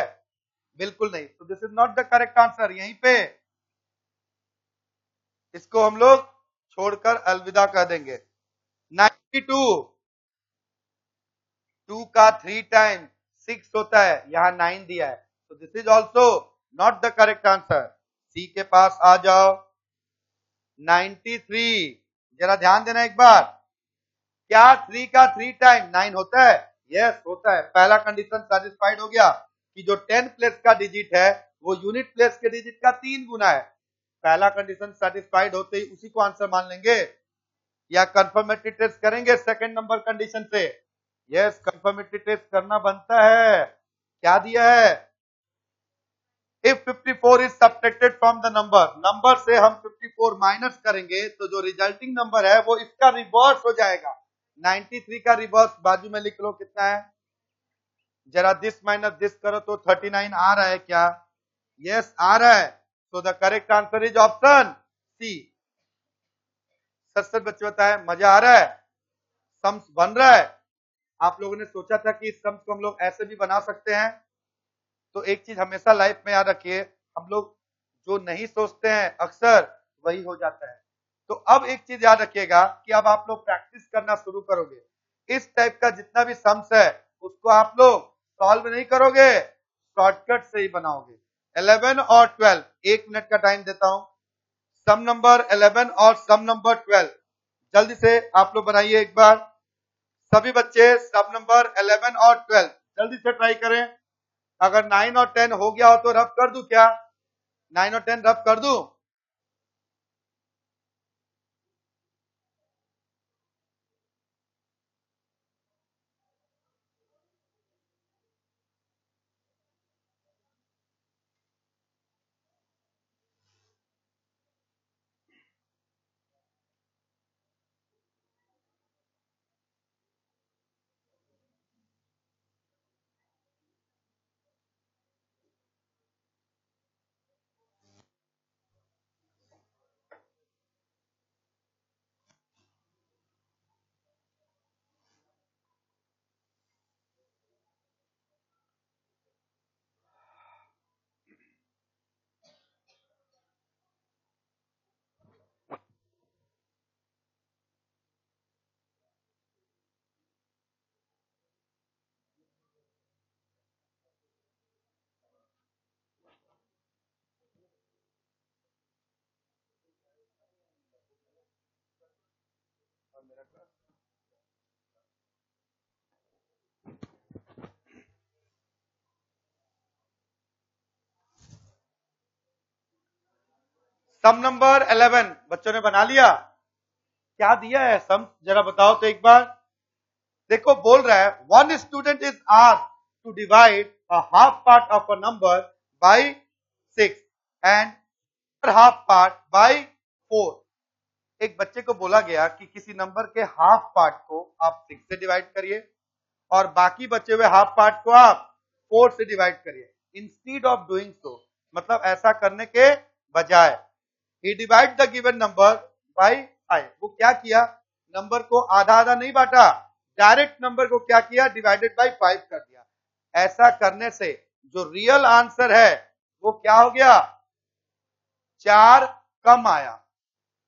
बिल्कुल नहीं। तो this is not the correct answer. यहीं पे इसको हम लोग छोड़कर अलविदा कह देंगे। 92 2 का 3 टाइम 6 होता है, यहां 9 दिया है। तो this is also not the correct answer. C के पास आ जाओ। 93, जरा ध्यान देना एक बार। क्या 3 का 3 टाइम 9 होता है? यस, होता है। पहला कंडीशन सेटिस्फाइड हो गया कि जो 10 प्लेस का डिजिट है वो यूनिट प्लेस के डिजिट का 3 गुना है। पहला कंडीशन सेटिस्फाइड होते ही उसी को आंसर मान लेंगे या कंफर्मेटरी टेस्ट करेंगे सेकंड नंबर कंडीशन से। यस, कंफर्मेटरी टेस्ट करना बनता है। क्या दिया है? If 54 is subtracted from the number से हम 54 माइनस करेंगे तो जो रिजल्टिंग नंबर है वो इसका रिवर्स हो जाएगा। 93 का रिवर्स बाजू में लिख लो, कितना है? जरा दिस माइनस दिस करो तो 39 आ रहा है क्या? यस, आ रहा है। तो the correct answer is option C. सच बच्चे बताए, मजा आ रहा है? सम्स बन रहा है? आप लोगों ने सोचा था कि इस सम्स को हम लोग ऐसे भी बना सकते हैं? तो एक चीज हमेशा लाइफ में याद रखिए, हम लोग जो नहीं सोचते हैं अक्सर वही हो जाता है। तो अब एक चीज याद रखिएगा कि अब आप लोग प्रैक्टिस करना शुरू करोगे। इस टाइप का जितना भी सम्स है उसको आप लोग सॉल्व नहीं करोगे, शॉर्टकट से ही बनाओगे। 11 और 12, 1 मिनट का टाइम देता हूं। सम नंबर 11 और सम नंबर 12 जल्दी से आप लोग बनाइए एक बार। सभी बच्चे सम नंबर 11 और 12 जल्दी से ट्राई करें। अगर 9 और 10 हो गया हो तो रफ कर दूं क्या? 9 और 10 रफ कर दूं? सम नंबर 11 बच्चों ने बना लिया? क्या दिया है सम, जरा बताओ तो एक बार। देखो बोल रहा है one student is asked to divide a half part of a number by 6 and half part by 4। एक बच्चे को बोला गया कि किसी नंबर के हाफ पार्ट को आप 6 से डिवाइड करिए और बाकी बचे हुए हाफ पार्ट को आप 4 से डिवाइड करिए। इंस्टीड ऑफ डूइंग सो, मतलब ऐसा करने के बजाय, ही divide the given number by 5। वो क्या किया, नंबर को आधा आधा नहीं बांटा, डायरेक्ट नंबर को क्या किया, डिवाइडेड बाय 5 कर दिया। ऐसा करने से जो रियल आंसर है वो क्या हो गया, 4 कम आया।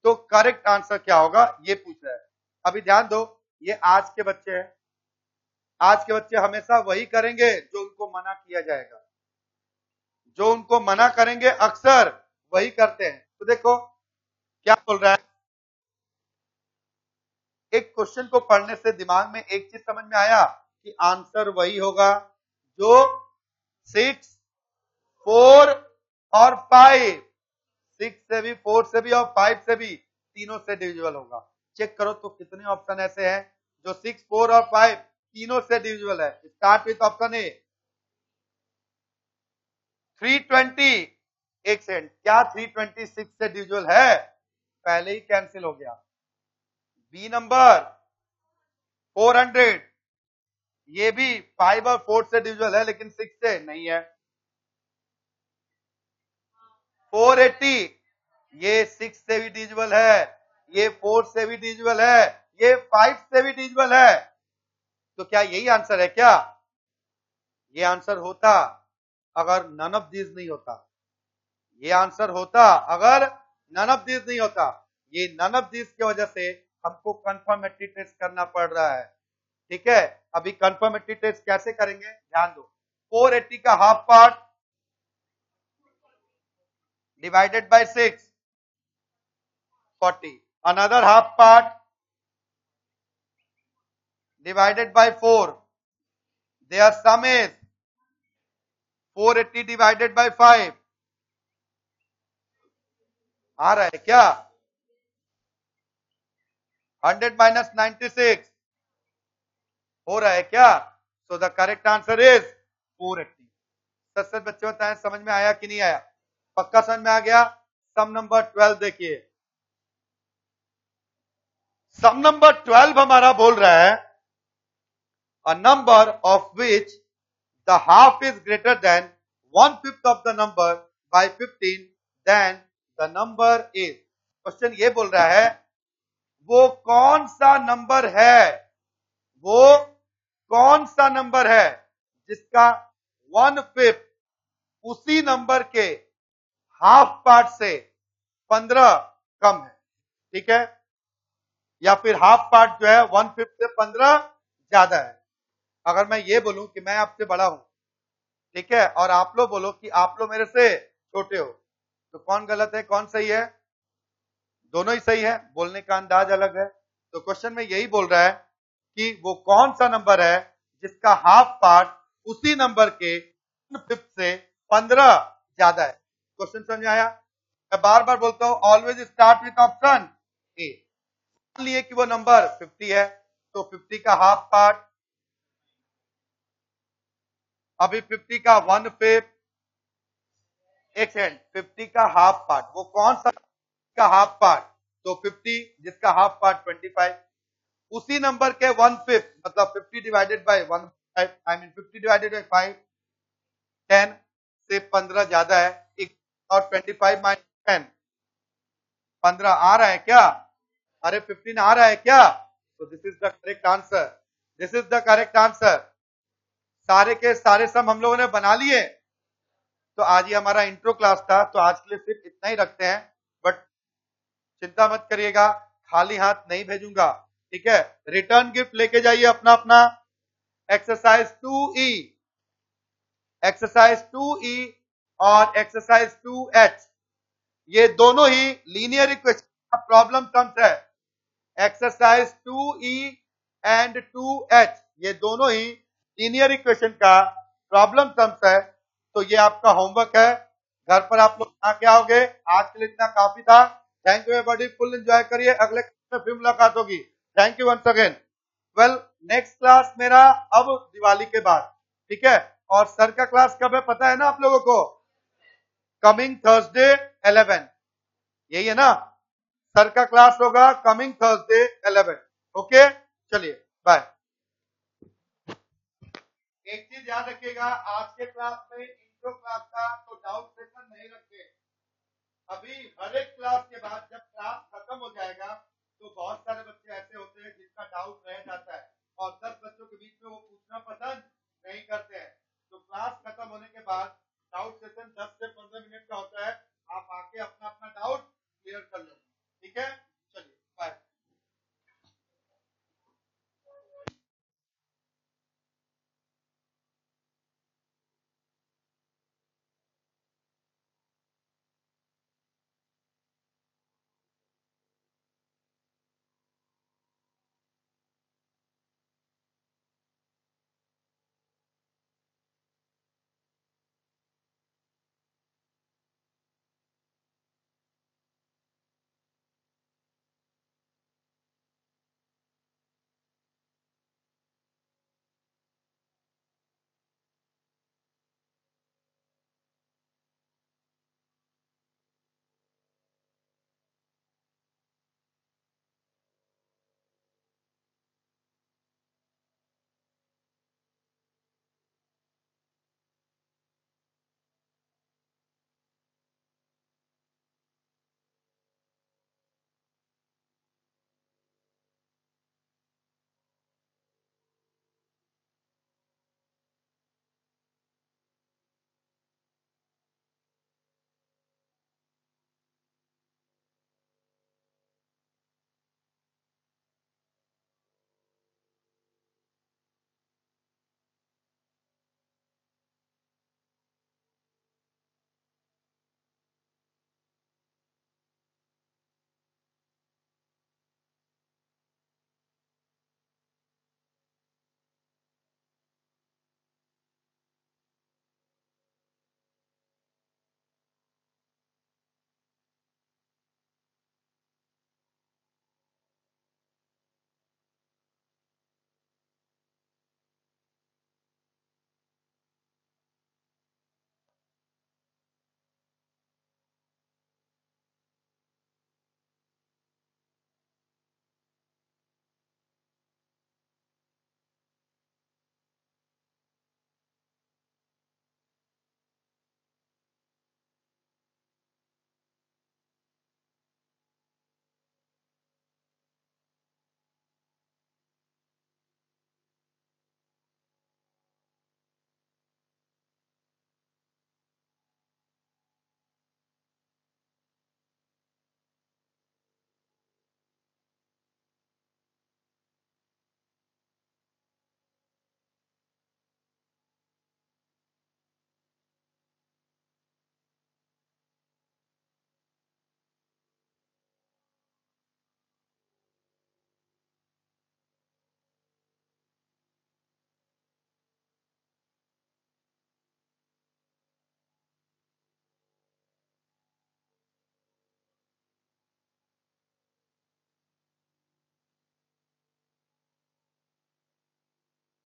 तो करेक्ट आंसर क्या होगा ये पूछ रहा है। अभी ध्यान दो, ये आज के बच्चे हैं। आज के बच्चे हमेशा वही करेंगे जो उनको मना किया जाएगा, जो उनको मना करेंगे अक्सर वही करते हैं। तो देखो क्या बोल रहा है, एक क्वेश्चन को पढ़ने से दिमाग में एक चीज समझ में आया कि आंसर वही होगा जो 6, 4 और 5, 6 से भी, 4 से भी और 5 से भी, तीनों से डिविजिबल होगा। चेक करो तो कितने ऑप्शन ऐसे हैं जो 6, 4 और 5 तीनों से डिविजिबल है। Start with option A 320। एक सेकंड, क्या 326 से डिविजिबल है? पहले ही कैंसिल हो गया। बी नंबर 400, ये भी 5 और 4 से डिविजिबल है लेकिन 6 से नहीं है। 480, ये 6 से भी डिविजिबल है, ये 4 से भी डिविजिबल है, ये 5 से भी डिविजिबल है। तो क्या यही आंसर है क्या? ये आंसर होता अगर नन ऑफ दिस नहीं होता। ये आंसर होता अगर नन ऑफ दिस नहीं होता। ये नन ऑफ दिस की वजह से हमको कंफर्मेटरी टेस्ट करना पड़ रहा है। ठीक है, अभी कंफर्मेटरी टेस्ट कैसे करेंगे ध्यान दो। 480 का half part divided by 6, 40। Another half part divided by 4. Their sum is 480 divided by 5. आ रहा है क्या? 100 minus 96 हो रहा है क्या? So the correct answer is 480। सच सच बच्चे बताएं समझ में आया कि नहीं आया? पक्का समझ में आ गया? सम नंबर 12 देखिए। सम नंबर 12 हमारा बोल रहा है a number of which the half is greater than 1/5 of the number by 15, then the number is। Question ये बोल रहा है वो कौन सा नंबर है, वो कौन सा नंबर है जिसका 1/5 उसी नंबर के हाफ पार्ट से 15 कम है। ठीक है, या फिर हाफ पार्ट जो है 1/5 से 15 ज्यादा है। अगर मैं ये बोलूं कि मैं आपसे बड़ा हूं, ठीक है, और आप लोग बोलो कि आप लोग मेरे से छोटे हो, तो कौन गलत है कौन सही है? दोनों ही सही है, बोलने का अंदाज अलग है। तो क्वेश्चन में यही बोल रहा है कि वो कौन सा नंबर है जिसका हाफ पार्ट उसी नंबर के 1/5 से 15 ज्यादा है। क्वेश्चन समझ आया? मैं बार बार बोलता हूं, always start with option A. मान लिए कि वो नंबर 50 है, तो 50 का हाफ पार्ट, अभी 50 का 1/5, एक सेकंड, 50 का हाफ पार्ट वो कौन सा का हाफ पार्ट? तो 50 जिसका हाफ पार्ट 25, उसी नंबर के 1/5 मतलब 50 divided by 1, I mean 50 divided by 5, 10 से 15 ज्यादा है, और 25 माइनस 10, 15 आ रहा है क्या? अरे 15 आ रहा है क्या? तो this is the correct answer, this is the correct answer. सारे के सारे सम हम लोगों ने बना लिए। तो आज ही हमारा इंट्रो क्लास था, तो आज के लिए सिर्फ इतना ही रखते हैं, बट चिंता मत करिएगा, खाली हाथ नहीं भेजूंगा, ठीक है। रिटर्न गिफ्ट लेके जाइए अपना अपना। एक्सरसाइज 2E, एक्सरसाइज 2E और एक्सरसाइज 2H, ये दोनों ही लीनियर इक्वेशन का प्रॉब्लम सम्स है। एक्सरसाइज 2E एंड 2H, ये दोनों ही लीनियर इक्वेशन का प्रॉब्लम सम्स है। तो ये आपका होमवर्क है, घर पर आप लोग बना के आओगे। आज के लिए इतना काफी था। Thank you everybody, full enjoy करिए, अगले क्लास में फिर मुलाकात होगी। Thank you once again. Well, next class मेरा अब दिवाली के बाद, ठीक है। और सर का क्लास कब है पता है ना आप लोगों को? कमिंग थर्सडे 11, यही है ना? सर का क्लास होगा कमिंग थर्सडे 11। ओके, चलिए बाय। एक चीज याद रखिएगा, आज के क्लास में इंट्रो क्लास था, तो डाउट सेशन नहीं रखे। अभी हर एक क्लास के बाद जब क्लास खत्म हो जाएगा तो बहुत